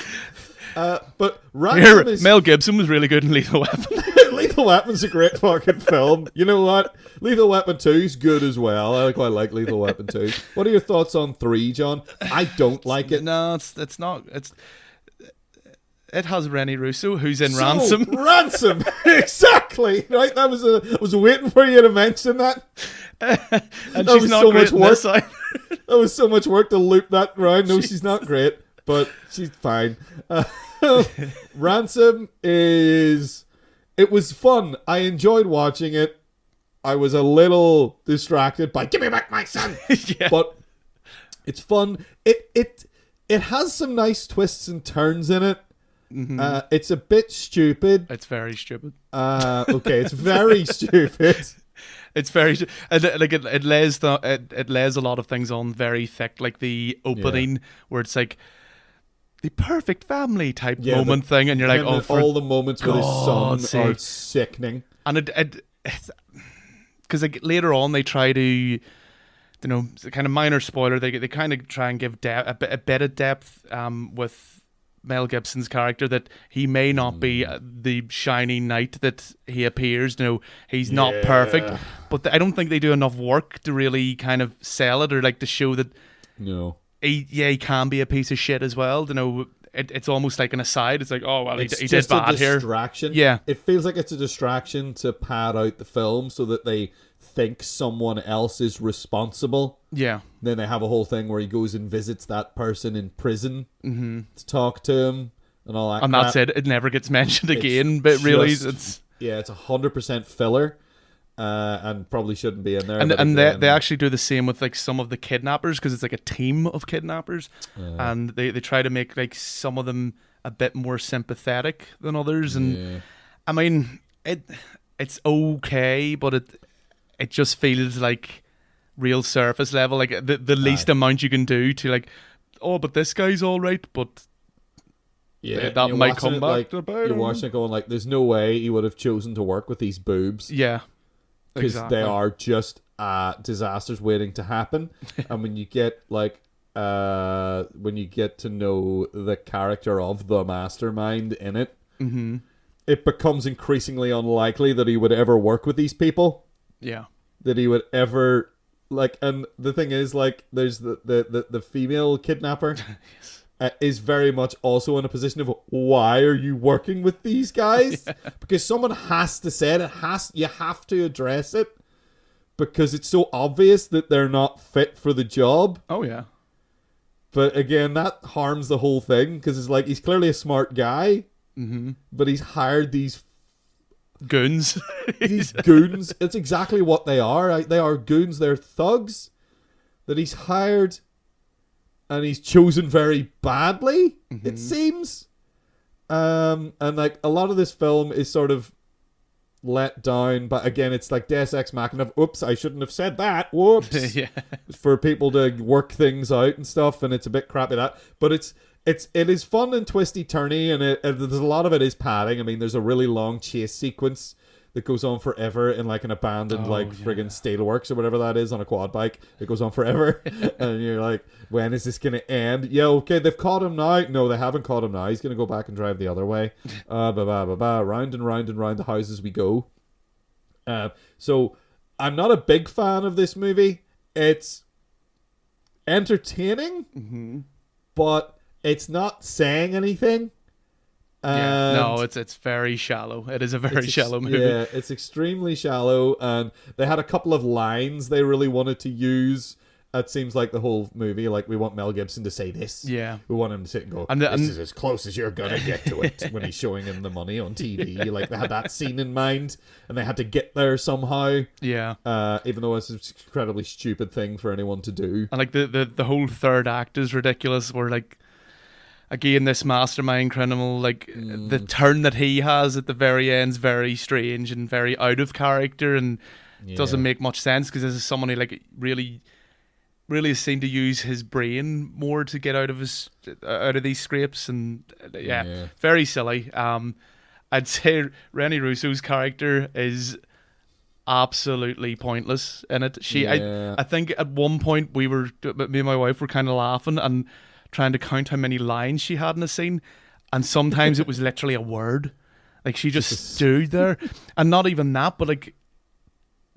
But Ransom
Here,
is
Mel Gibson was really good in Lethal Weapon.
Lethal Weapon's a great fucking film. You know what? Lethal Weapon 2 is good as well. I quite like Lethal Weapon 2. What are your thoughts on 3, John? I don't like it.
No, it's not. It has Rennie Russo, who's in
So,
Ransom.
Ransom, exactly. Right, I was waiting for you to mention that.
And
That
she's
was
not
so
great
much
in
work.
this side.
That was so much work to loop that round. No, she's not great, but she's fine. Ransom it was fun. I enjoyed watching it. I was a little distracted by "Give me back my son,"
Yeah.
but it's fun. It has some nice twists and turns in it. It's a bit stupid.
It's very stupid.
Okay, it's very stupid.
It's very like it lays it lays a lot of things on very thick, like the opening where it's like the perfect family type moment thing, and you're like,
And
for
all the moments with his son
God's
are
sake.
sickening.
And because like later on they try to, you know, it's a kind of minor spoiler. They kind of try and give a bit of depth with Mel Gibson's character, that he may not be the shining knight that he appears. You know, he's not perfect, but I don't think they do enough work to really kind of sell it, or like to show that
No.
he can be a piece of shit as well. You know, it's almost like an aside. It's like, oh well, he
It's
did
just
bad
a
here.
distraction.
Yeah.
It feels like it's a distraction to pad out the film so that they think someone else is responsible.
Yeah.
Then they have a whole thing where he goes and visits that person in prison to talk to him and all that.
And
crap.
that's it. It never gets mentioned again. But really,
just-
it's
it's 100% filler, and probably shouldn't be in there.
and
but
and
again,
they actually do the same with like some of the kidnappers, because it's like a team of kidnappers, and they try to make like some of them a bit more sympathetic than others. And I mean, it's okay, but it just feels like real surface level, like the least amount you can do to like, oh, but this guy's all right, but that
you're
might
watching
come
it
back
like,
to bite
you're
him.
watching it going like, there's no way he would have chosen to work with these boobs.
Yeah,
Because
exactly.
they are just disasters waiting to happen. And when you get like when you get to know the character of the mastermind in it, it becomes increasingly unlikely that he would ever work with these people.
Yeah.
That he would ever like. And the thing is, like, there's the female kidnapper. Is very much also in a position of, why are you working with these guys? Because someone has to say it. You have to address it, because it's so obvious that they're not fit for the job.
Oh yeah.
But again, that harms the whole thing, because it's like, he's clearly a smart guy, but he's hired these
Goons.
goons. It's exactly what they are. Right? They are goons. They're thugs that he's hired. And he's chosen very badly, it seems. And like, a lot of this film is sort of let down, but again, it's like Deus Ex Machina. Oops, I shouldn't have said that. Whoops.
Yeah.
For people to work things out and stuff, and it's a bit crappy that. But it is fun and twisty turny, and there's a lot of it is padding. I mean, there's a really long chase sequence that goes on forever in like an abandoned friggin' steelworks or whatever that is on a quad bike. It goes on forever. And you're like, when is this gonna end? Yeah, okay, they've caught him now. No, they haven't caught him now. He's gonna go back and drive the other way. Round and round and round the houses we go. So I'm not a big fan of this movie. It's entertaining, but it's not saying anything.
Yeah. No, it's very shallow. It is a very shallow movie.
Yeah, it's extremely shallow, and they had a couple of lines they really wanted to use That seems like the whole movie. Like, we want Mel Gibson to say this.
Yeah.
We want him to sit and go, this is as close as you're going to get to it, when he's showing him the money on TV. Like, they had that scene in mind, and they had to get there somehow.
Yeah.
Even though it's an incredibly stupid thing for anyone to do.
And, like, the whole third act is ridiculous, where, like, again, this mastermind criminal, like, the turn that he has at the very end is very strange and very out of character, and doesn't make much sense, because this is someone who, like, really is seen to use his brain more to get out of these scrapes, and very silly. I'd say Rennie Russo's character is absolutely pointless in it. I think at one point me and my wife were kind of laughing and trying to count how many lines she had in a scene, and sometimes it was literally a word. Like, she just stood there, and not even that, but like,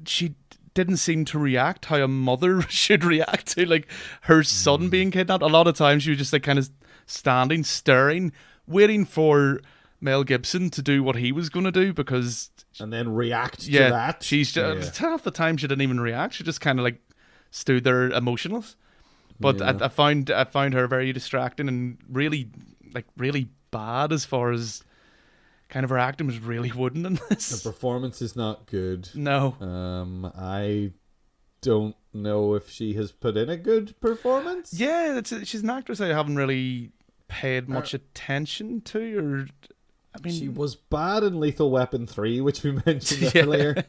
she didn't seem to react how a mother should react to, like, her son being kidnapped. A lot of times she was just, like, kind of standing, staring, waiting for Mel Gibson to do what he was going to do, and
then react to that.
She's just, half the time she didn't even react. She just kind of, like, stood there emotionless. But I found her very distracting and really bad, as far as kind of her acting was really wooden in this.
The performance is not good.
No.
I don't know if she has put in a good performance.
Yeah, she's an actress I haven't really paid much attention to, or I mean,
she was bad in Lethal Weapon 3, which we mentioned earlier,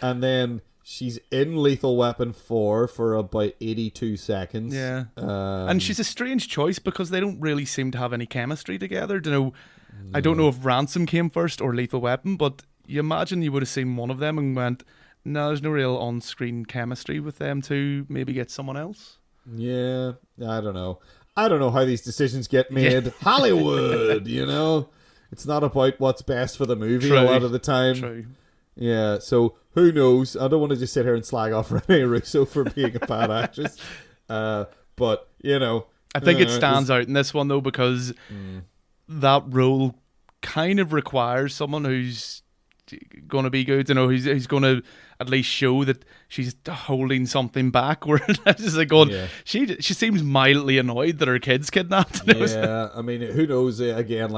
and then she's in Lethal Weapon 4 for about 82 seconds.
Yeah, and she's a strange choice, because they don't really seem to have any chemistry together. I don't know if Ransom came first or Lethal Weapon, but you imagine you would have seen one of them and went, no, there's no real on-screen chemistry with them two. Maybe get someone else.
Yeah, I don't know. I don't know how these decisions get made. Yeah. Hollywood, it's not about what's best for the movie a lot of the time.
True.
Yeah, so who knows? I don't want to just sit here and slag off Renee Russo for being a bad actress. But,
I think it stands out in this one, though, because that role kind of requires someone who's going to be good, who's going to at least show that she's holding something back. Where it's just like going, she seems mildly annoyed that her kid's kidnapped.
Yeah, I mean, who knows? Again,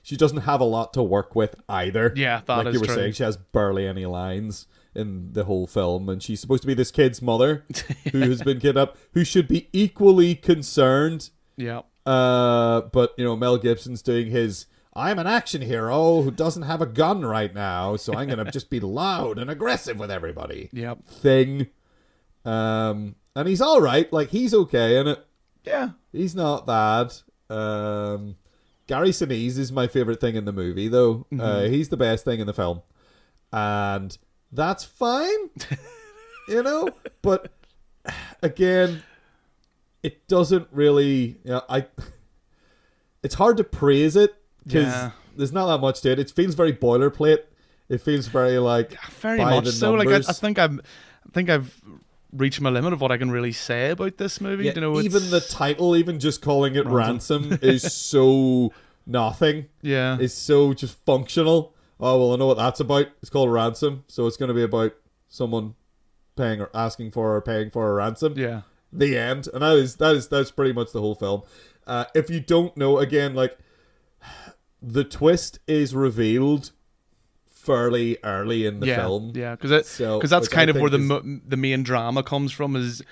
she doesn't have a lot to work with either.
Yeah, that is
like you were
true.
saying, she has barely any lines in the whole film, and she's supposed to be this kid's mother who has been kidnapped, who should be equally concerned.
Yeah.
But Mel Gibson's doing his I'm an action hero who doesn't have a gun right now, so I'm gonna just be loud and aggressive with everybody.
Yep.
Thing. And he's all right. Like, he's okay in it.
Yeah.
He's not bad. Gary Sinise is my favorite thing in the movie, though. Mm-hmm. He's the best thing in the film, and that's fine. But again, it doesn't really. It's hard to praise it because there's not that much to it. It feels very boilerplate. It feels very
very much so.
Numbers.
I think I've reached my limit of what I can really say about this movie.
Yeah, even the title, even just calling it Ransom is so nothing.
Yeah,
it's so just functional. Oh well, I know what that's about. It's called Ransom, so it's going to be about someone paying or asking for or paying for a ransom.
Yeah,
the end, and that's pretty much the whole film. If you don't know, again, the twist is revealed fairly early in the film.
Yeah, because that's kind of where the main drama comes from. Is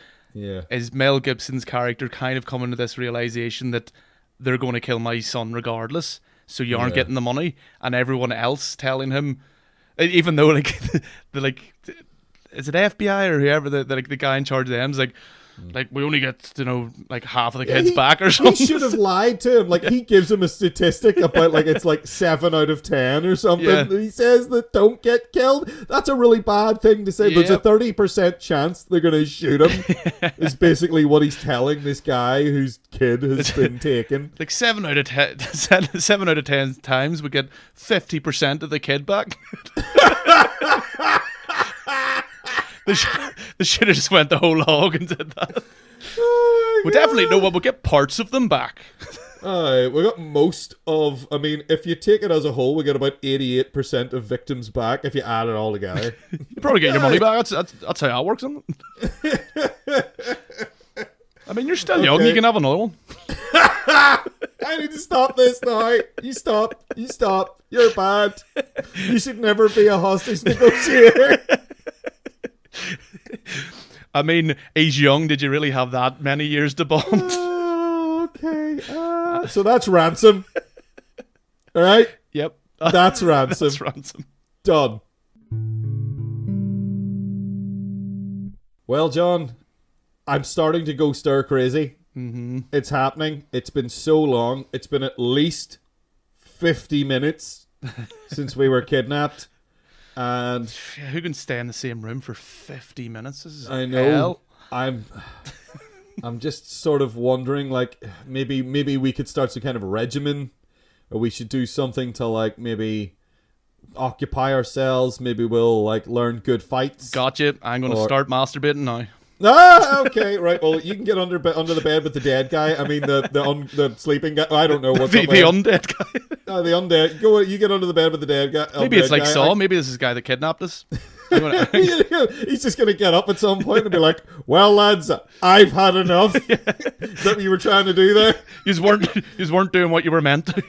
Mel Gibson's character kind of coming to this realization that they're going to kill my son regardless, so you aren't getting the money, and everyone else telling him, even though is it FBI or whoever the guy in charge of them is we only get half of the kids back or something.
He should have lied to him. He gives him a statistic about it's 7 out of 10 or something. Yeah. He says that don't get killed. That's a really bad thing to say. Yep. There's a 30% chance they're going to shoot him. Is basically what he's telling this guy whose kid has been taken. 7 out of
10 times we get 50% of the kid back. They should have just went the whole hog and did that. Oh, we definitely know we'll get parts of them back.
We got most of. I mean, if you take it as a whole, we got about 88% of victims back. If you add it all together,
You probably get your money back. That's how that works, isn't it? I mean, you're still young. You can have another one.
I need to stop this now. You stop. You stop. You're bad. You should never be a hostage negotiator.
I mean, he's young. Did you really have that many years to bond?
Okay. So that's Ransom. All right?
Yep.
That's Ransom.
That's Ransom.
Done. Well, John, I'm starting to go stir crazy.
Mm-hmm.
It's happening. It's been so long. It's been at least 50 minutes since we were kidnapped. And
who can stay in the same room for 50 minutes? This is
I know.
hell.
I'm just sort of wondering, like, maybe we could start some kind of regimen, or we should do something to, like, maybe occupy ourselves. Maybe we'll, like, learn good fights.
Gotcha. I'm going to start masturbating now.
Ah, okay, right. Well, you can get under the bed with the dead guy. I mean, the sleeping guy. I don't know what's
the
up there.
undead guy.
Oh, the undead. Go. You get under the bed with the dead guy.
Maybe it's like Saw. Maybe this is the guy that kidnapped us.
He's just gonna get up at some point and be like, "Well, lads, I've had enough." Is that what you were trying to do there?
You weren't doing what you were meant to.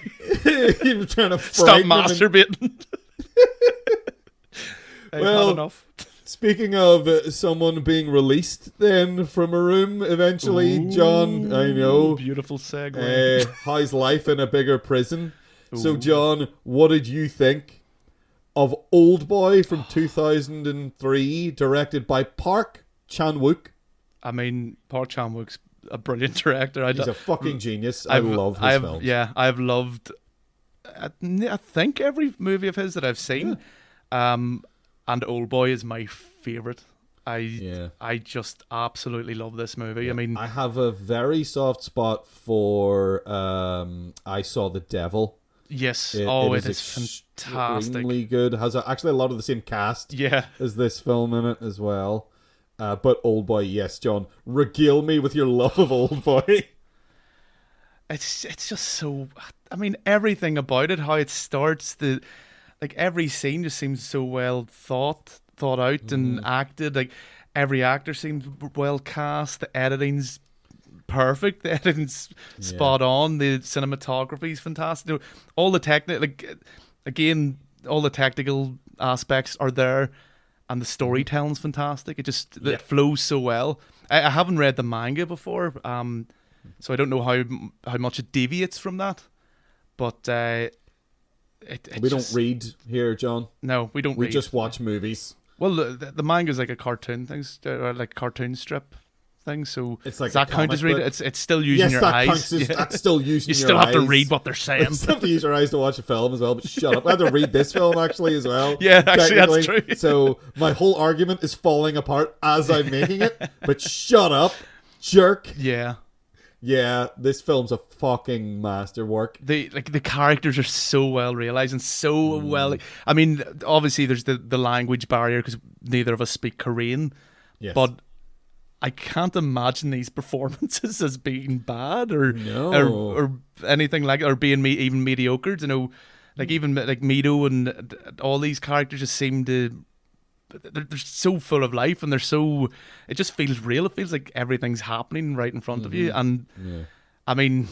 You were trying to
stop masturbating. I've had enough.
Speaking of someone being released then from a room eventually, ooh, John, I know.
Beautiful segue.
How's life in a bigger prison? Ooh. So, John, what did you think of Oldboy from 2003, directed by Park Chan-wook?
I mean, Park Chan-wook's a brilliant director.
He's a fucking genius. I love his films.
Yeah, I've loved, I think, every movie of his that I've seen. Yeah. And Oldboy is my favourite. I just absolutely love this movie. Yeah. I mean,
I have a very soft spot for I Saw the Devil.
Yes. It is fantastic.
Extremely good. Has actually a lot of the same cast as this film in it as well. But Oldboy, yes, John. Regale me with your love of Oldboy.
It's just so... I mean, everything about it, how it starts, like every scene just seems so well thought out and acted. Like every actor seems well cast. The editing's perfect. The editing's spot on. The cinematography is fantastic. All the all the technical aspects are there, and the storytelling's fantastic. It flows so well. I haven't read the manga before, so I don't know how much it deviates from that, but. We
don't read here, John.
No, we don't read.
We just watch movies.
Well, the manga's like a cartoon thing, like cartoon strip thing. So
it's like
does that count as reading? It's still using your eyes.
That's still using your eyes.
You still have to read what they're saying.
You still have to use your eyes to watch a film as well, but shut up. I have to read this film actually as well.
Yeah, actually that's true.
So my whole argument is falling apart as I'm making it, but shut up, jerk.
Yeah.
Yeah, this film's a fucking masterwork.
The characters are so well realized and so well. I mean, obviously there's the language barrier because neither of us speak Korean. Yes. But I can't imagine these performances as being bad or anything like it, or being even mediocre. You know, like even like Mido and all these characters just seem to. They're so full of life and it just feels real. It feels like everything's happening right in front of you. And I mean,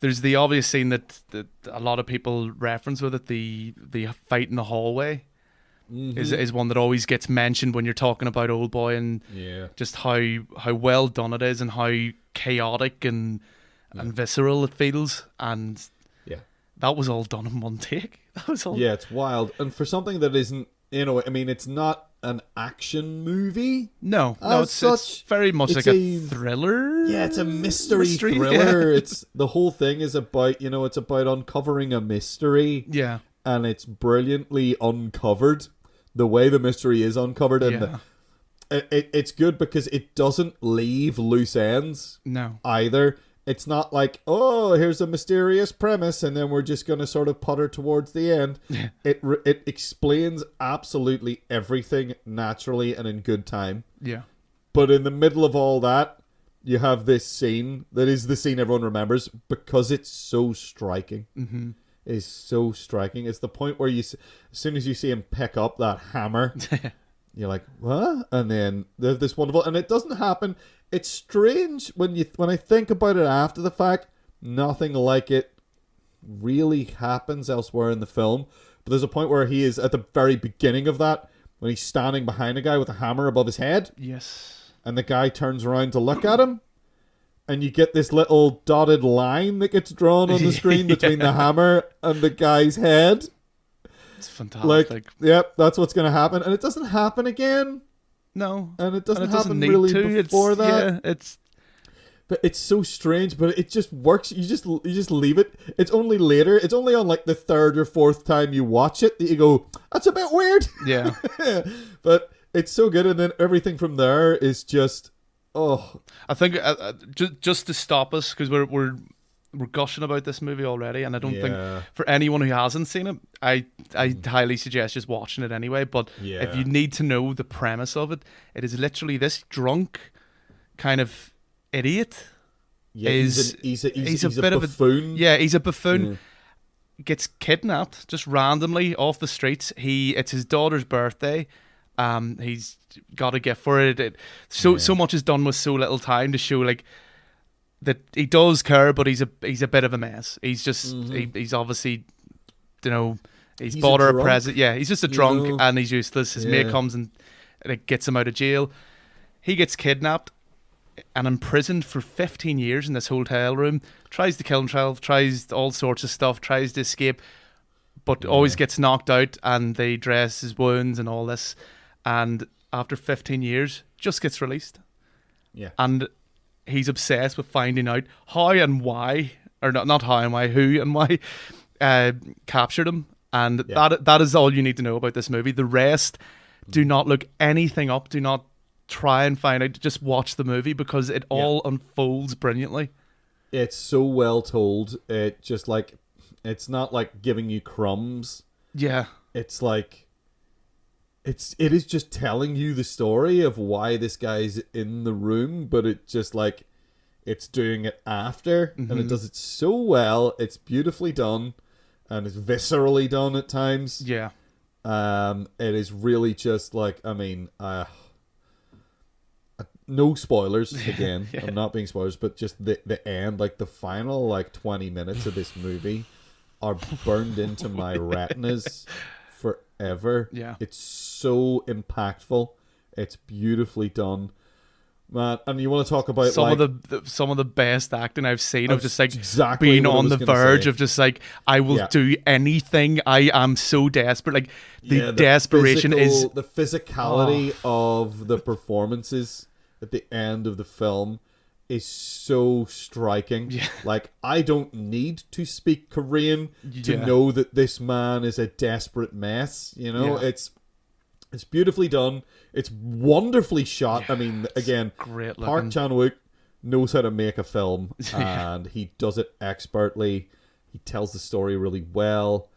there's the obvious scene that a lot of people reference with it, the fight in the hallway is one that always gets mentioned when you're talking about Oldboy and just how well done it is and how chaotic and visceral it feels. And that was all done in one take. That was all.
Yeah, it's wild. And for something that isn't, I mean, it's not an action movie.
No, it's very much like a thriller.
Yeah, it's a mystery thriller. Yeah. It's the whole thing is about, it's about uncovering a mystery.
Yeah.
And it's brilliantly uncovered. The way the mystery is uncovered, and it's good because it doesn't leave loose ends.
No.
Either. It's not like, oh, here's a mysterious premise, and then we're just going to sort of putter towards the end.
Yeah.
It explains absolutely everything naturally and in good time.
Yeah.
But in the middle of all that, you have this scene that is the scene everyone remembers because it's so striking.
Mm-hmm.
It's so striking. It's the point where as soon as you see him pick up that hammer, you're like, what? And then there's this wonderful, and it doesn't happen. It's strange when I think about it after the fact. Nothing like it really happens elsewhere in the film. But there's a point where he is at the very beginning of that, when he's standing behind a guy with a hammer above his head.
Yes.
And the guy turns around to look at him. And you get this little dotted line that gets drawn on the screen between the hammer and the guy's head.
It's fantastic.
Like, yep, that's what's going to happen. And it doesn't happen again.
No.
And it doesn't happen
need
really
to.
before that.
Yeah,
But it's so strange, but it just works. You just leave it. It's only later. It's only on like the third or fourth time you watch it that you go, that's a bit weird.
Yeah.
But it's so good. And then everything from there is just... Oh,
I think just to stop us, because we're gushing about this movie already, and I don't think for anyone who hasn't seen it, I highly suggest just watching it anyway. But if you need to know the premise of it, it is literally this drunk kind of idiot.
Yeah, he's a
bit
buffoon.
of a he's a buffoon. Gets kidnapped just randomly off the streets. It's his daughter's birthday. He's got a gift for it. So much is done with so little time to show like that he does care, but he's a bit of a mess. He's just he's obviously, he's bought her a present. Yeah, he's just a drunk and he's useless. His mate comes and it gets him out of jail. He gets kidnapped and imprisoned for 15 years in this hotel room. Tries to kill himself. Tries all sorts of stuff. Tries to escape, but always gets knocked out. And they dress his wounds and all this. And after 15 years, just gets released.
Yeah.
And he's obsessed with finding out how and why, or not how and why, who and why captured him. And that is all you need to know about this movie. The rest, do not look anything up. Do not try and find out. Just watch the movie because it all unfolds brilliantly.
It's so well told. It just like, it's not like giving you crumbs.
Yeah.
It's like, it is just telling you the story of why this guy's in the room, but it just like, it's doing it after, and it does it so well. It's beautifully done, and it's viscerally done at times.
Yeah.
It is really just like, I mean, no spoilers again. I'm not being spoilers, but just the end, like the final like 20 minutes of this movie are burned into my retinas forever.
Yeah.
It's so impactful. It's beautifully done. Man, and you want to talk about
some of the best acting I've seen of just like
exactly
being on the verge of just like, I will do anything. I am so desperate. Like the desperation is
the physicality of the performances at the end of the film is so striking. Yeah. Like, I don't need to speak Korean to know that this man is a desperate mess. It's beautifully done. It's wonderfully shot. I mean, again,
great
Park Chan-wook knows how to make a film, and he does it expertly. He tells the story really well.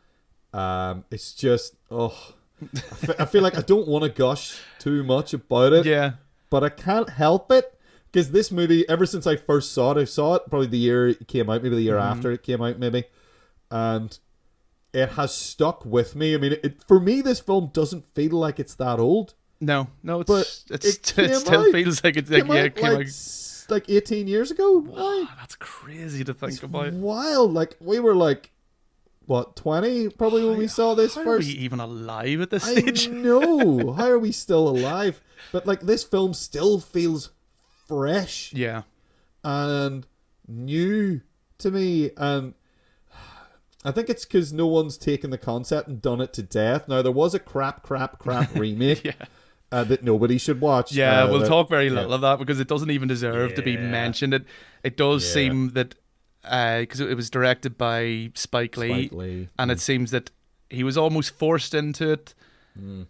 It's just, I feel like I don't want to gush too much about it.
Yeah.
But I can't help it. Because this movie, ever since I first saw it probably the year it came out, maybe the year after it came out, maybe. And it has stuck with me. I mean, for me, this film doesn't feel like it's that old.
No, it still feels like it came out
like 18 years ago.
Wow, that's crazy to think about.
Wild. Like, we were like, what, 20 probably when we saw this first?
How are we even alive at this stage?
I know. How are we still alive? But like, this film still feels fresh, and new to me, and I think it's because no one's taken the concept and done it to death. Now, there was a crap remake that nobody should watch.
We'll talk very little of that because it doesn't even deserve to be mentioned. It does seem that because it was directed by Spike Lee, and it seems that he was almost forced into it.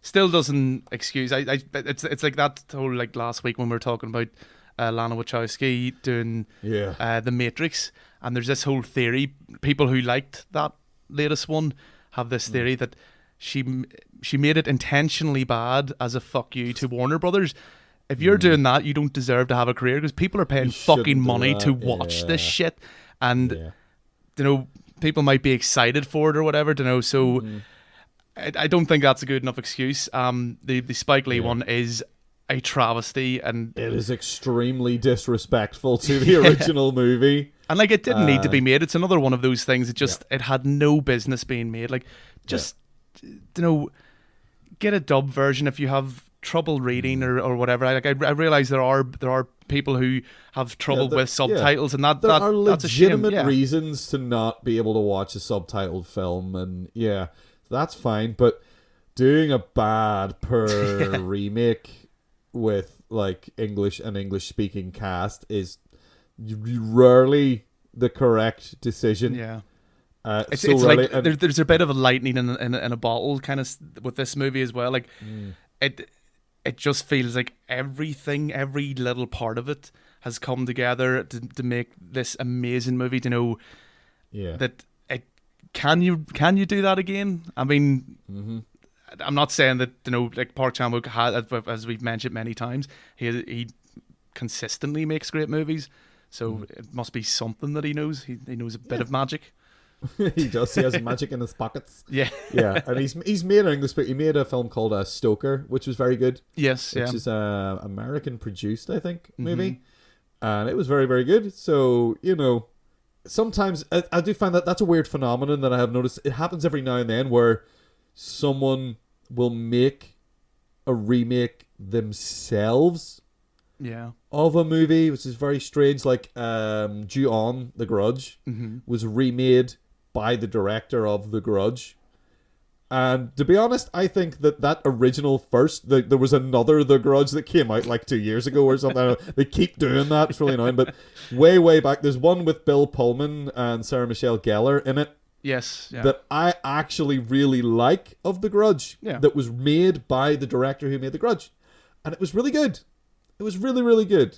Still doesn't excuse. It's like that whole, like last week when we were talking about Lana Wachowski doing The Matrix, and there's this whole theory. People who liked that latest one have this theory that she made it intentionally bad as a fuck you to Warner Brothers. If you're doing that, you don't deserve to have a career because people are paying fucking money to watch this shit, and people might be excited for it or whatever. So I don't think that's a good enough excuse. The Spike Lee one is a travesty, and
it is extremely disrespectful to the original movie.
And it didn't need to be made. It's another one of those things. It had no business being made. Get a dub version if you have trouble reading or whatever. I realize there are people who have trouble with subtitles, and
there are
that's
legitimate
a shame.
reasons to not be able to watch a subtitled film, and that's fine. But doing a bad remake with English speaking cast is rarely the correct decision.
Yeah.
It's
there's a bit of a lightning in a bottle kind of with this movie as well. It just feels like every little part of it has come together to make this amazing movie. That can you do that again? I mean, I'm not saying that Park Chan-wook had, as we've mentioned many times, he consistently makes great movies. So it must be something that he knows. He knows a bit of magic.
He does. He has magic in his pockets.
Yeah.
And he's made an English. He made a film called Stoker, which was very good.
Yes,
which is American produced, I think, maybe, and it was very, very good. So sometimes I do find that that's a weird phenomenon that I have noticed. It happens every now and then where someone will make a remake themselves.
Yeah.
Of a movie, which is very strange. Ju-on, The Grudge, was remade by the director of The Grudge. And to be honest, I think that original first, there was another The Grudge that came out 2 years ago or something. They keep doing that. It's really annoying. But way back, there's one with Bill Pullman and Sarah Michelle Gellar in it.
Yes. Yeah.
That I actually really like of The Grudge.
Yeah.
That was made by the director who made The Grudge. And it was really good. It was really, really good.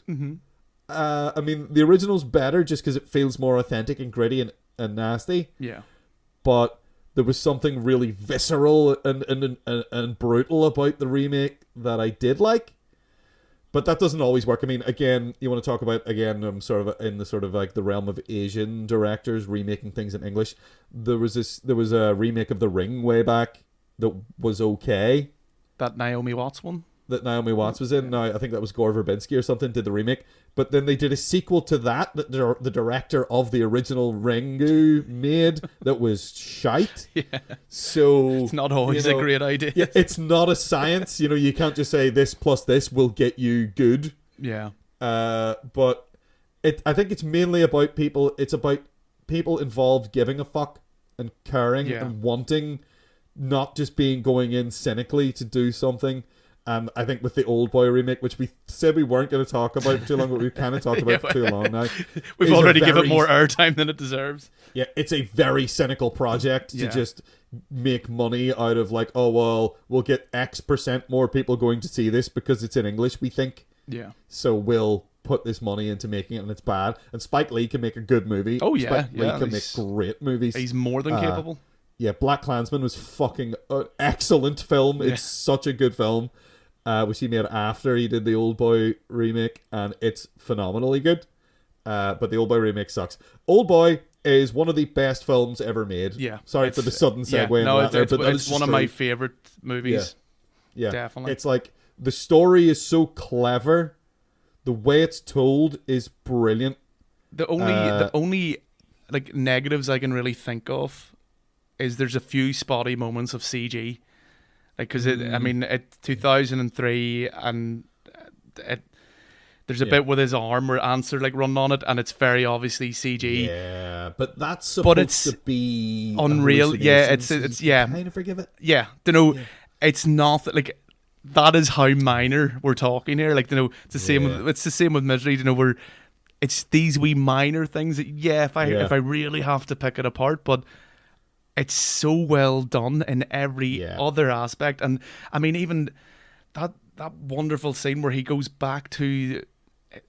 I mean, the original's better just because it feels more authentic and gritty and nasty.
Yeah.
But there was something really visceral and brutal about the remake that I did like. But that doesn't always work. I mean, again, you want to talk about, sort of in the sort of the realm of Asian directors remaking things in English. There was a remake of The Ring way back that was okay.
That Naomi Watts one?
That Naomi Watts was in. Now, I think that was Gore Verbinski or something, did the remake. But then they did a sequel to that the director of the original Ringu made that was shite.
Yeah.
So
it's not always a great idea.
Yeah, it's not a science. You can't just say this plus this will get you good.
Yeah.
But I think it's mainly about people. It's about people involved giving a fuck and caring and wanting, not just going in cynically to do something. And I think with the Oldboy remake, which we said we weren't going to talk about for too long, but we've kind of talked about for too long now.
We've already given it more airtime than it deserves.
Yeah, it's a very cynical project to just make money out of we'll get X% more people going to see this because it's in English, we think.
Yeah.
So we'll put this money into making it, and it's bad. And Spike Lee can make a good movie.
Oh, yeah.
Spike Lee can make great movies.
He's more than capable.
Yeah, Black Klansman was fucking an excellent film. It's such a good film. Which he made after he did the Oldboy remake, and it's phenomenally good. But the Oldboy remake sucks. Oldboy is one of the best films ever made.
Yeah.
Sorry for the sudden segue.
It's one of my favourite movies.
Yeah.
Definitely.
It's the story is so clever. The way it's told is brilliant.
The only negatives I can really think of is there's a few spotty moments of CG. Because I mean, it's 2003, and there's a bit with his arm or answer running on it, and it's very obviously CG.
Yeah, but that's supposed to be
unreal. Yeah, it's
kind of forgive it.
Yeah, it's not that is how minor we're talking here. It's the same. It's the same with Misery. It's these wee minor things that if I really have to pick it apart, but. It's so well done in every other aspect. And I mean, even that wonderful scene where he goes back to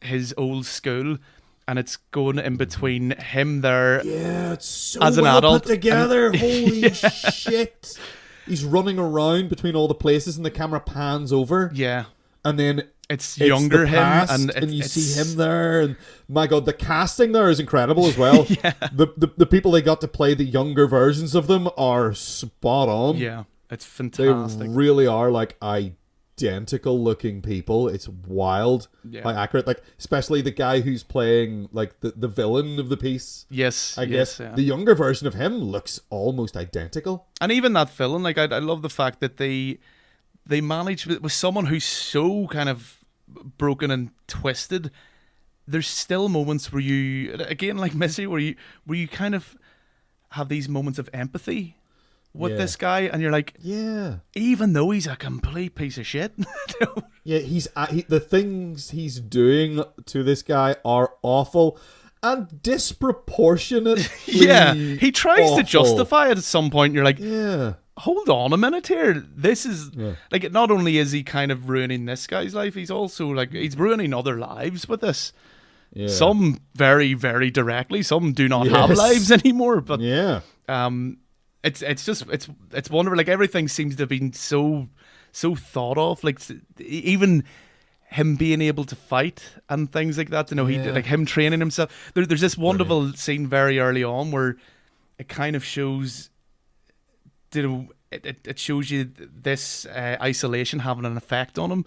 his old school and it's going in between him there
it's so
as an adult
put together. Holy shit. He's running around between all the places and the camera pans over.
Yeah.
And then
it's younger
the
him,
past,
and
you
it's,
see him there, and my God, the casting there is incredible as well.
Yeah.
The people they got to play the younger versions of them are spot on.
Yeah, it's
They
fantastic.
really are like identical looking people. It's wild how accurate. Like, especially the guy who's playing like the villain of the piece.
Yes,
I guess
yeah.
the younger version of him looks almost identical.
And even that villain, like I love the fact that they manage with someone who's so kind of broken and twisted. There's still moments where you, again, like Missy, where you kind of have these moments of empathy with this guy, and you're like,
yeah,
even though he's a complete piece of shit.
yeah, the things he's doing to this guy are awful and disproportionate.
Yeah, he tries to
awful.
justify it at some point. And you're like,
Yeah,
hold on a minute here. This is like, not only is he kind of ruining this guy's life, he's also like, he's ruining other lives with this.
yeah.
Some very, very directly. Some do not have lives anymore. But
yeah,
it's just it's wonderful. Like, everything seems to have been so thought of. Like, even him being able to fight and things like that. You know, he like him training himself. There's this wonderful scene very early on where it kind of shows. You know, it shows you this isolation having an effect on him.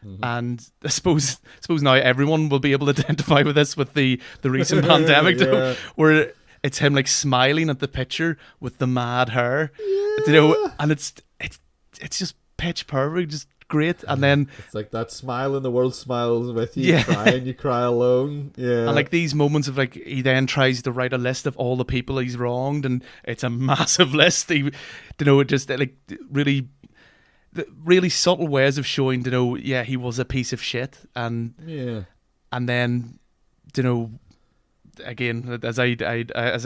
Mm-hmm. And I suppose now everyone will be able to identify with this with the recent pandemic, where it's him like smiling at the picture with the mad hair, you know, and it's just pitch perfect, just great. And then
it's like that smile and the world smiles with you. You cry and you cry alone. Yeah,
and like these moments of like, he then tries to write a list of all the people he's wronged, and it's a massive list. He, you know, it just like really subtle ways of showing, you know, he was a piece of shit, and then, you know, again, as I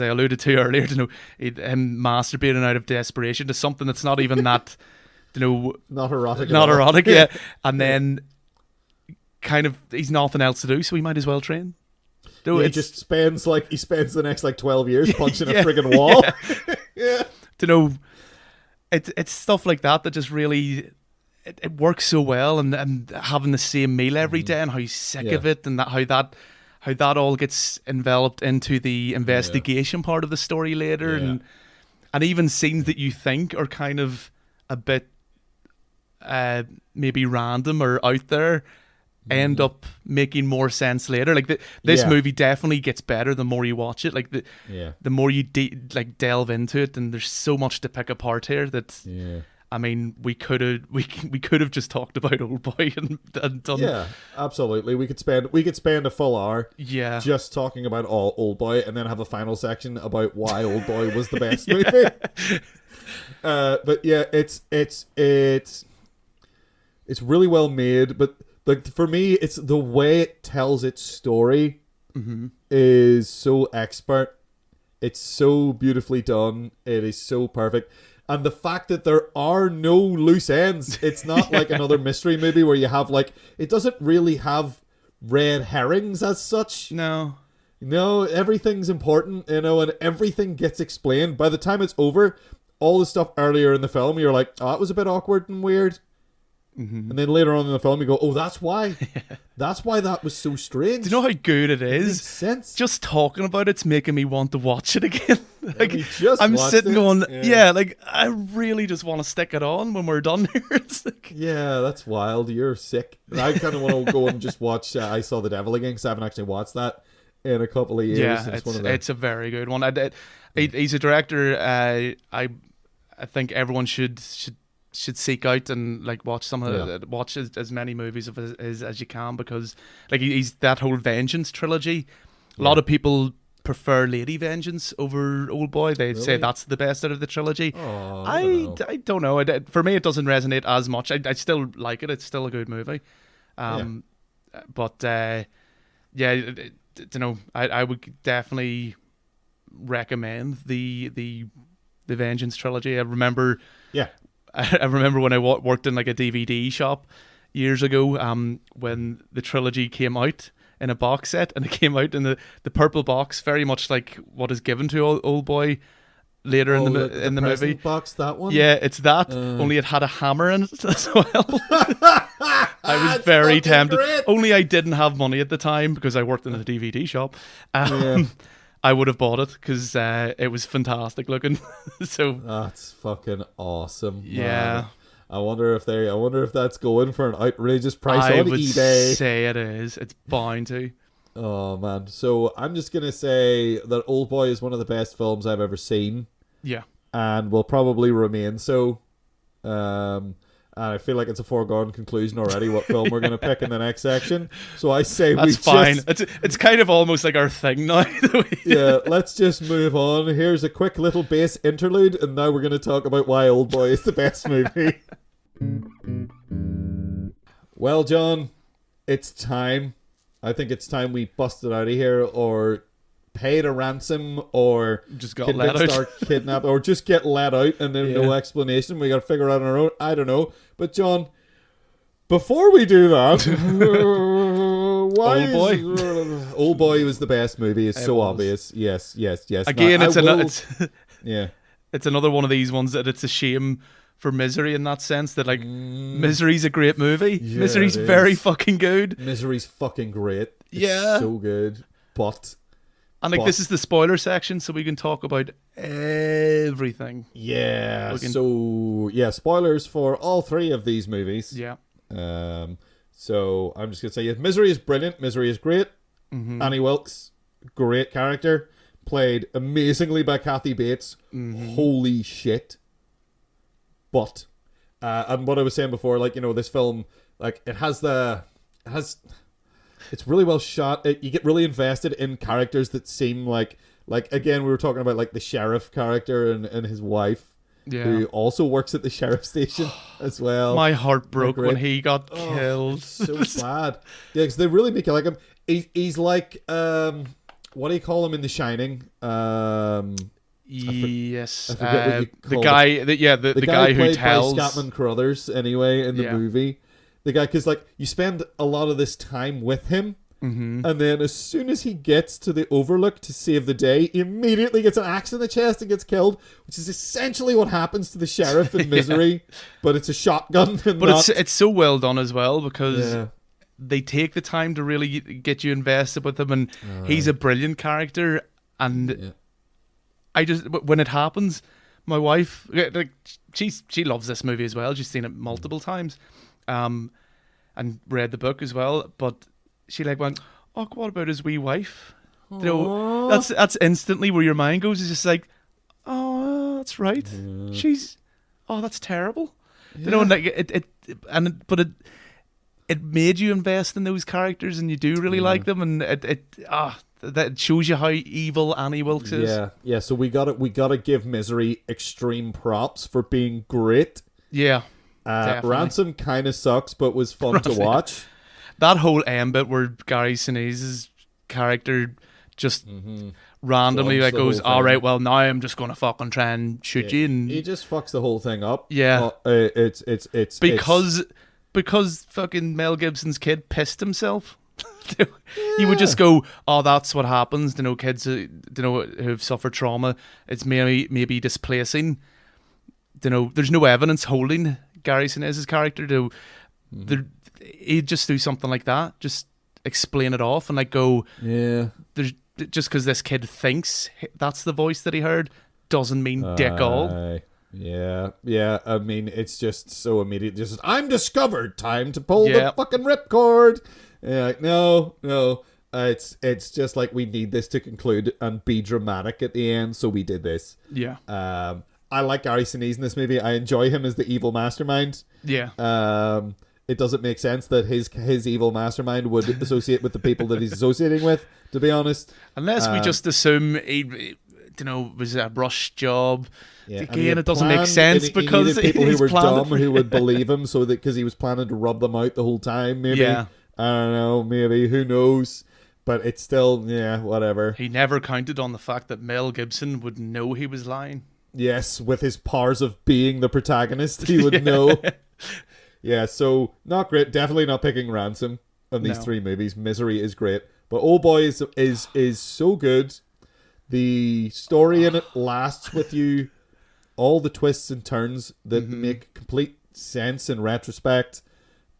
alluded to earlier, you know, him masturbating out of desperation to something that's not even that, you know,
not erotic,
and then kind of he's nothing else to do, so he might as well train.
No, he just spends the next like 12 years punching a friggin' wall.
Yeah. You know, it's stuff like that just really it works so well, and having the same meal every day, and how he's sick of it, and how that all gets enveloped into the investigation part of the story later, and even scenes that you think are kind of a bit maybe random or out there end up making more sense later. Like this movie definitely gets better the more you watch it. Like the more you delve into it, and there's so much to pick apart here that I mean, we could have just talked about Oldboy and done.
Yeah, absolutely. We could spend a full hour just talking about all Oldboy, and then have a final section about why Oldboy was the best movie. But yeah, it's really well made, but like for me, it's the way it tells its story is so expert. It's so beautifully done. It is so perfect. And the fact that there are no loose ends. It's not like another mystery movie where you have like, it doesn't really have red herrings as such.
No,
everything's important, you know, and everything gets explained. By the time it's over, all the stuff earlier in the film, you're like, oh, that was a bit awkward and weird. And then later on in the film, you go, oh, that's why. That's why that was so strange.
Do you know how good it is?
It makes sense.
Just talking about it's making me want to watch it again. Like,
I'm
sitting going, like, I really just want to stick it on when we're done here. It's like,
that's wild. You're sick. I kind of want to go and just watch I Saw the Devil again, because I haven't actually watched that in a couple of years.
Yeah, it's a very good one. He's a director I think everyone should seek out and like watch watch as many movies of his as you can, because like he's that whole Vengeance trilogy. A lot of people prefer Lady Vengeance over Oldboy. They say that's the best out of the trilogy. I don't know. For me, it doesn't resonate as much. I still like it. It's still a good movie. But you know, I would definitely recommend the Vengeance trilogy. I remember when I worked in like a DVD shop years ago, when the trilogy came out in a box set, and it came out in the purple box, very much like what is given to Oldboy later in the
the
movie.
present box, that one.
Yeah, it's that. Only it had a hammer in it as well. I was very tempted.
Great.
Only I didn't have money at the time because I worked in a DVD shop. I would have bought it because it was fantastic looking. So
that's fucking awesome.
Yeah.
Man. I wonder if that's going for an outrageous price
I
on
would
eBay.
say it is. It's bound to.
Oh man. So I'm just gonna say that Oldboy is one of the best films I've ever seen.
Yeah.
And will probably remain so. And I feel like it's a foregone conclusion already what film we're going to pick in the next section. So I say
that's fine. It's kind of almost like our thing now.
Yeah, let's just move on. Here's a quick little bass interlude, and now we're going to talk about why Oldboy is the best movie. Well, John, it's time. I think it's time we busted out of here, or paid a ransom, or
just got let out,
our kidnap, or just get let out, and then no explanation. We got to figure out on our own. I don't know. But John, before we do that, Oldboy was the best movie. It's so obvious. Yes.
Again,
now,
yeah, it's another one of these ones that it's a shame for Misery in that sense that Misery's a great movie.
Yeah,
Misery's very fucking good.
Misery's fucking great. It's so good. But
this is the spoiler section, so we can talk about everything.
Yeah. So spoilers for all three of these movies.
Yeah.
So I'm just gonna say, Misery is brilliant. Misery is great.
Mm-hmm.
Annie Wilkes, great character, played amazingly by Kathy Bates.
Mm-hmm.
Holy shit. But and what I was saying before, this film, it's really well shot. You get really invested in characters that seem like again, we were talking about the sheriff character and his wife, who also works at the sheriff station as well.
My heart broke when he got killed.
So bad. Yeah, because they really make you like him. He's like, what do you call him in The Shining?
Yes,
I forget what you
the
call
guy.
it.
The guy who tells
by Scatman Crothers anyway in the movie. The guy, because you spend a lot of this time with him, and then as soon as he gets to the Overlook to save the day, he immediately gets an axe in the chest and gets killed, which is essentially what happens to the sheriff in Misery, but it's a shotgun.
But it's so well done as well because they take the time to really get you invested with him, and he's a brilliant character. And I just, when it happens, my wife, she loves this movie as well. She's seen it multiple times. And read the book as well, but she went, oh, what about his wee wife? You know, that's instantly where your mind goes. It's just like, oh, that's right. That's terrible. You know, but it made you invest in those characters, and you do really like them, and that shows you how evil Annie Wilkes is.
Yeah. So we gotta give Misery extreme props for being great.
Yeah.
Ransom kind of sucks, but was fun to watch.
That whole end bit where Gary Sinase's character just randomly goes, all right, well, now I'm just gonna fucking try and shoot you, and
he just fucks the whole thing up.
Yeah,
it's
because fucking Mel Gibson's kid pissed himself. You would just go, oh, that's what happens. Kids who've suffered trauma, it's maybe displacing. There's no evidence holding Gary Sinase's character he'd just do something like that, just explain it off and go, there's just because this kid thinks that's the voice that he heard doesn't mean dick all.
Yeah. I mean, it's just so immediate. Just, I'm discovered. Time to pull the fucking ripcord. Yeah, no. It's just we need this to conclude and be dramatic at the end, so we did this.
Yeah.
I like Gary Sinise in this movie. I enjoy him as the evil mastermind.
Yeah.
It doesn't make sense that his evil mastermind would associate with the people that he's associating with, to be honest.
Unless we just assume he was a rush job.
Yeah.
Again, it doesn't make sense because
he people who were dumb who would believe him, so that because he was planning to rub them out the whole time. Maybe.
Yeah.
I don't know. Maybe. Who knows? But it's still, whatever.
He never counted on the fact that Mel Gibson would know he was lying.
Yes, with his powers of being the protagonist, he would know. Yeah, so not great. Definitely not picking Ransom of these three movies. Misery is great, but Oldboy is so good. The story in it lasts with you. All the twists and turns that make complete sense in retrospect,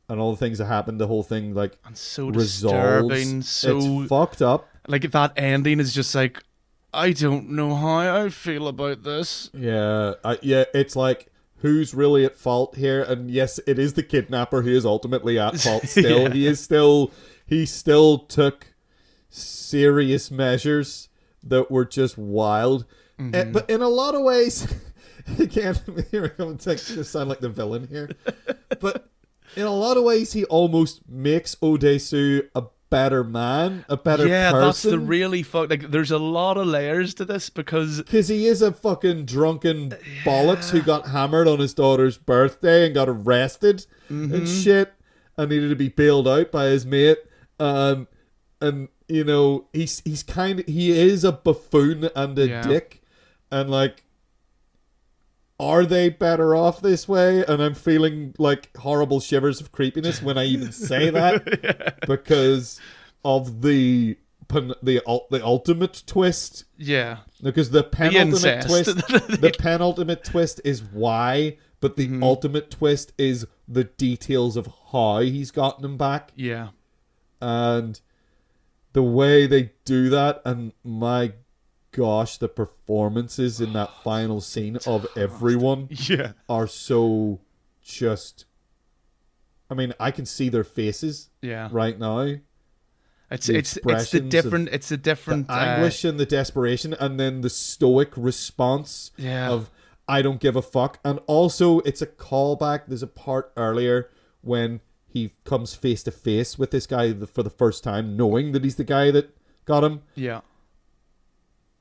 and all the things that happen, the whole thing like
and so
resolves.
disturbing, so
it's fucked up.
Like that ending is just like, I don't know how I feel about this.
Yeah, it's like, who's really at fault here? And yes, it is the kidnapper who is ultimately at fault still. He still took serious measures that were just wild. But in a lot of ways, again, here I come to sound like the villain here. But in a lot of ways, he almost makes Odesu a better man, a better person.
Yeah, that's the really like. There's a lot of layers to this because
he is a fucking drunken bollocks who got hammered on his daughter's birthday and got arrested and shit, and needed to be bailed out by his mate. And you know, he is a buffoon and a dick, and like, are they better off this way? And I'm feeling like horrible shivers of creepiness when I even say that because of the ultimate twist.
Yeah,
because the penultimate twist is why, but the ultimate twist is the details of how he's gotten him back.
Yeah,
and the way they do that, and my gosh, the performances in that final scene of everyone are so just, I mean, I can see their faces right now.
It's the different
anguish and the desperation, and then the stoic response of I don't give a fuck. And also it's a callback. There's a part earlier when he comes face to face with this guy for the first time, knowing that he's the guy that got him.
Yeah.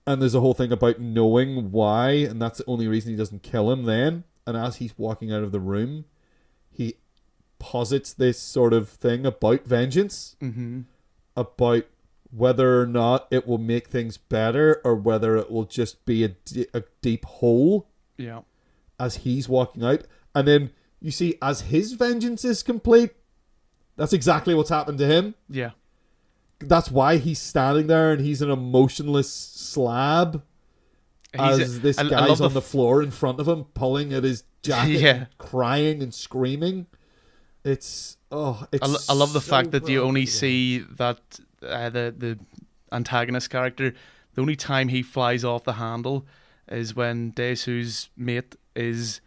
And there's a whole thing about knowing why, and that's the only reason he doesn't kill him then. And as he's walking out of the room, he posits this sort of thing about vengeance, about whether or not it will make things better or whether it will just be a deep hole.
Yeah.
As he's walking out. And then you see, as his vengeance is complete, that's exactly what's happened to him.
Yeah.
That's why he's standing there and he's an emotionless slab this guy's on the floor in front of him, pulling at his jacket, and crying and screaming. I
love the fact that you only see that the antagonist character, the only time he flies off the handle is when Daesu's mate is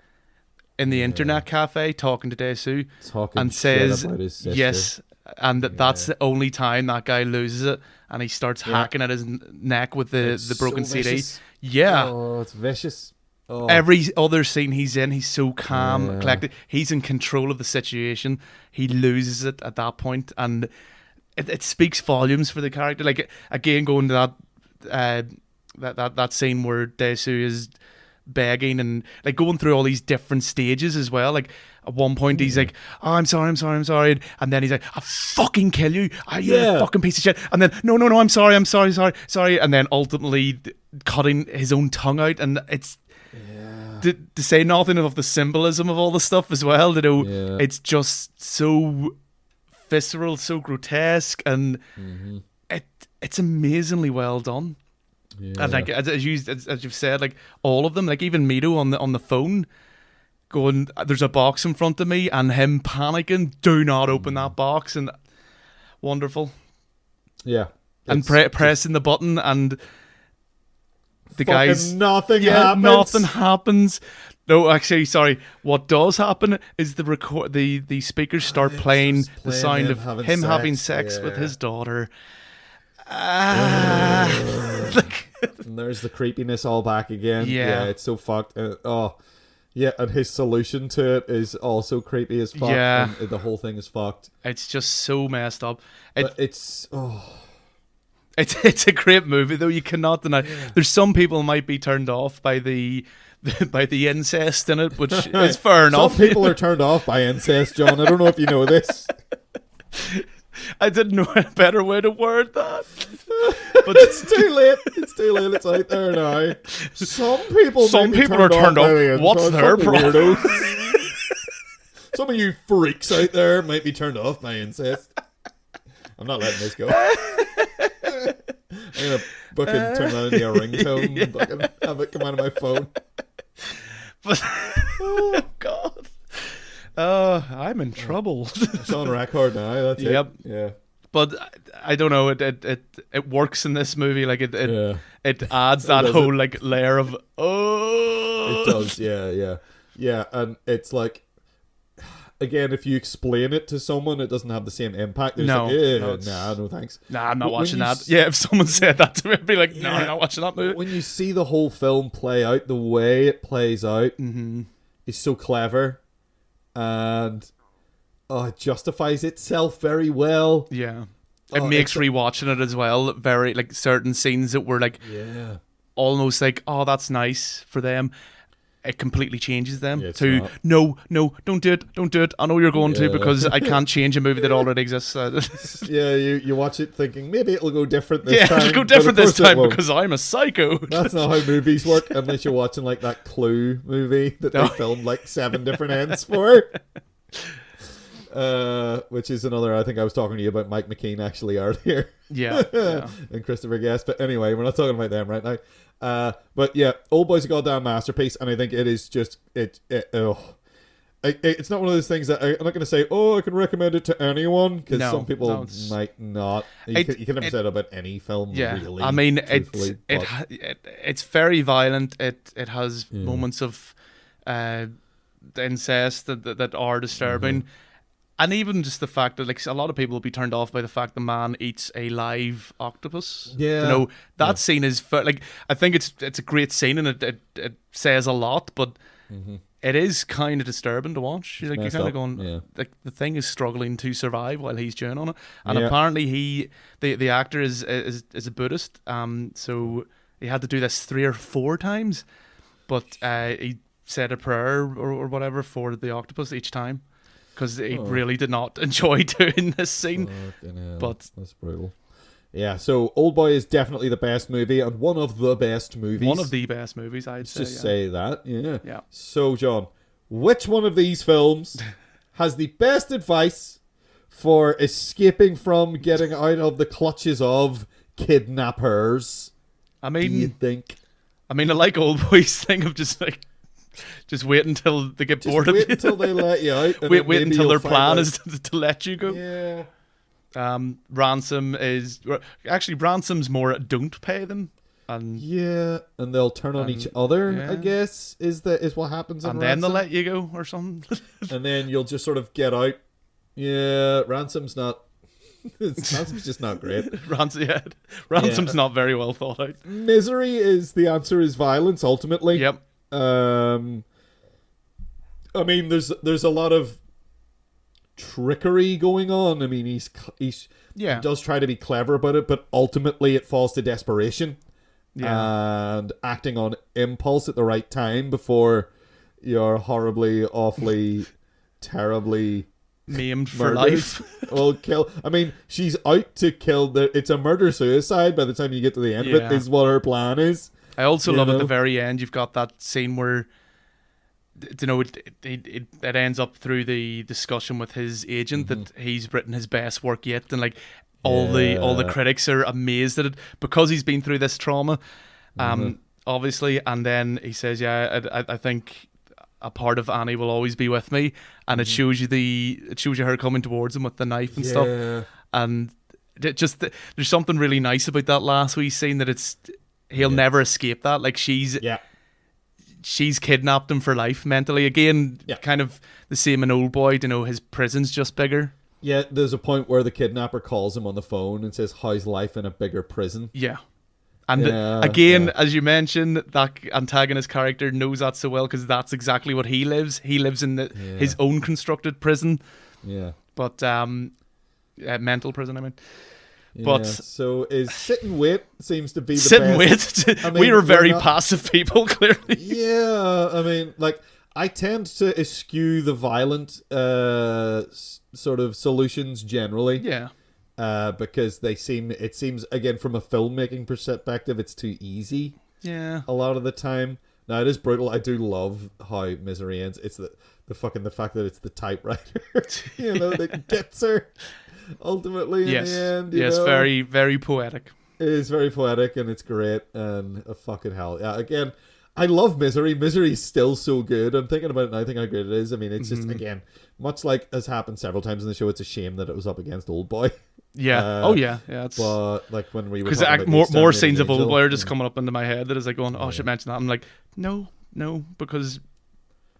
in the internet cafe talking to Daesu and says about his sister. Yes. And that's the only time that guy loses it, and he starts hacking at his neck with the broken CD.
Vicious.
Yeah.
Oh, it's vicious. Oh.
Every other scene he's in, he's so calm, collected. He's in control of the situation. He loses it at that point, and it speaks volumes for the character. Like, again, going to that scene where Daesu is begging and like going through all these different stages as well. Like, at one point he's like, oh, I'm sorry, and then he's like, I'll fucking kill you, you're a fucking piece of shit, and then no, I'm sorry, and then ultimately cutting his own tongue out. And it's to say nothing of the symbolism of all the stuff as well, you know. It's just so visceral, so grotesque, and it's amazingly well done. And like as you've said, like all of them, like even Mito on the phone going, there's a box in front of me, and him panicking, do not open that box, and wonderful.
Yeah.
And pressing the button, and the guys,
nothing
happens. No, actually, sorry. What does happen is the speakers start playing the sound of him having sex with his daughter.
And there's the creepiness all back again. Yeah, it's so fucked. And his solution to it is also creepy as fuck. Yeah, and the whole thing is fucked.
It's just so messed up.
It's
a great movie though. You cannot deny. Yeah. There's some people might be turned off by the incest in it, which is fair enough.
Some people are turned off by incest, John. I don't know if you know this.
I didn't know a better way to word that.
But it's too late. It's out there now. Some people are turned off.
What's their problem?
Some of you freaks out there might be turned off by incest. I'm not letting this go. I'm gonna fucking turn that into a ringtone and fucking have it come out of my phone.
But oh God, I'm in trouble.
It's on record now. That's
Yep.
it. Yeah.
But I don't know. It works in this movie. Like it adds that
does
whole
it?
like layer of
It does. Yeah. And it's like, again, if you explain it to someone, it doesn't have the same impact. There's
No,
like,
no,
no thanks.
Nah, I'm not
But when
watching
you
that. Yeah, if someone said that to me, I'd be like, no,
Yeah.
I'm not watching that movie.
When you see the whole film play out, the way it plays out is so clever, and it justifies itself very well.
Yeah. It makes rewatching it as well very, like, certain scenes that were like almost like, oh, that's nice for them. It completely changes them to no, don't do it. I know you're going to, because I can't change a movie that already exists.
You watch it thinking maybe it'll go different this time.
It'll go different this time because I'm a psycho.
That's not how movies work unless you're watching like that Clue movie that they filmed like 7 different ends for. Which is another, I think I was talking to you about Mike McKean actually earlier.
Yeah.
And Christopher Guest. But anyway, we're not talking about them right now. But yeah, Oldboy's a goddamn masterpiece, and I think it is just it's not one of those things that I'm not going to say, I can recommend it to anyone, because some people might not. You can never say that about any film. Really,
I mean, it's very violent. It has moments of incest that are disturbing. And even just the fact that, like, a lot of people will be turned off by the fact the man eats a live octopus.
Yeah.
That scene is like, I think it's a great scene, and it says a lot, but it is kind of disturbing to watch. You're kind of going, like, the thing is struggling to survive while he's chewing on it, and apparently the actor is a Buddhist, so he had to do this 3 or 4 times, but he said a prayer or whatever for the octopus each time, because he really did not enjoy doing this scene. But
that's brutal. Yeah, so Oldboy is definitely the best movie, and one of the best movies.
One of the best movies, I'd say.
Just say that,
Yeah.
So, John, which one of these films has the best advice for escaping from getting out of the clutches of kidnappers?
I mean,
do you think?
I like Oldboy's thing of just wait until they get bored of you.
Wait until they let you out. And
wait until their plan is to let you go.
Yeah.
Ransom is actually Ransom's more don't pay them, and
and they'll turn on each other. I guess is what happens.
And
then
Ransom. They'll let you go or something.
And then you'll just sort of get out. Yeah, Ransom's not. Ransom's just not great.
Ransom's not very well thought out.
Misery is the answer. Is violence ultimately?
Yep.
I mean, there's a lot of trickery going on. I mean, he does try to be clever about it, but ultimately it falls to desperation and acting on impulse at the right time before you're horribly, awfully, terribly
maimed for life.
I mean, she's out to kill. It's a murder-suicide by the time you get to the end of it, is what her plan is.
I also love at the very end, you've got that scene where, it ends up through the discussion with his agent that he's written his best work yet, and like all the critics are amazed at it because he's been through this trauma, obviously. And then he says, I think a part of Annie will always be with me, and it shows you her coming towards him with the knife and stuff, and there's something really nice about that last wee scene, that he'll never escape that. Like she's kidnapped him for life mentally. Again, kind of the same in Oldboy. His prison's just bigger. Yeah,
there's a point where the kidnapper calls him on the phone and says, "How's life in a bigger prison?"
Yeah. And again, as you mentioned, that antagonist character knows that so well, because that's exactly what he lives. He lives in his own constructed prison.
Yeah.
But mental prison, I mean.
But so is sit and wait seems to be the
sit
best.
And wait. I mean, we are very passive people, clearly.
Yeah, I mean, like, I tend to eschew the violent sort of solutions generally.
Yeah.
Because it seems again from a filmmaking perspective, it's too easy.
Yeah.
A lot of the time. Now it is brutal. I do love how Misery ends. It's the fact that it's the typewriter, that gets her ultimately in the end.
Yes, very, very poetic.
It is very poetic and it's great and fucking hell. Yeah, again, I love Misery. Misery's still so good. I'm thinking about it now, I think how great it is. I mean, it's just, again, much like has happened several times in the show, it's a shame that it was up against Oldboy.
Yeah. Yeah. It's...
But like when we were
because more scenes of Oldboy are just coming up into my head that is like going, oh, I should mention that. I'm like, no, because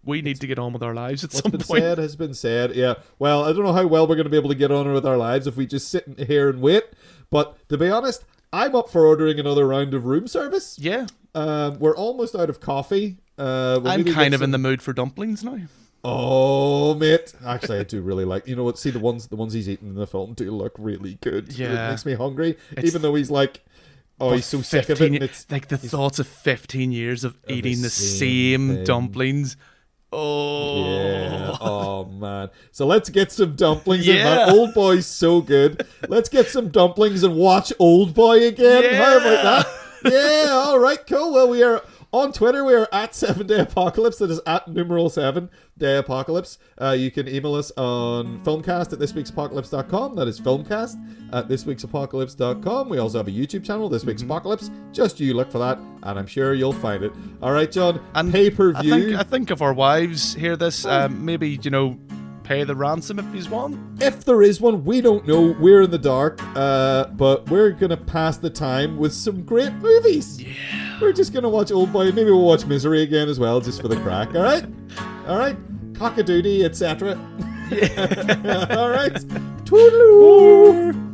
we need to get on with our lives at some point.
What's been said has been said. Yeah. Well, I don't know how well we're going to be able to get on with our lives if we just sit here and wait. But to be honest, I'm up for ordering another round of room service.
Yeah.
We're almost out of coffee.
I'm kind of in the mood for dumplings now.
Oh, mate. Actually, I do really like... You know what? See, the ones he's eating in the film do look really good.
Yeah.
It makes me hungry. Even though he's like... Oh, he's so sick of it.
It's like the thoughts of 15 years of eating the same dumplings. Oh.
Yeah. Oh, man. So let's get some dumplings in, man. Oldboy's so good. Let's get some dumplings and watch Oldboy again.
Yeah.
How about that? Yeah. All right. Cool. Well, we are... On Twitter, we are at 7day Apocalypse. That is at numeral 7day Apocalypse. You can email us on filmcast at thisweeksapocalypse.com. That is filmcast at thisweeksapocalypse.com. We also have a YouTube channel, This Week's Apocalypse. Just you look for that, and I'm sure you'll find it. All right, John. And pay-per-view.
I think if our wives hear this, maybe, pay the ransom if he's one.
If there is one, we don't know. We're in the dark. But we're going to pass the time with some great movies.
Yeah.
We're just going to watch Oldboy. Maybe we'll watch Misery again as well, just for the crack. All right? All right. Cock-a-doodie, etc. Yeah. All right. Toodaloo.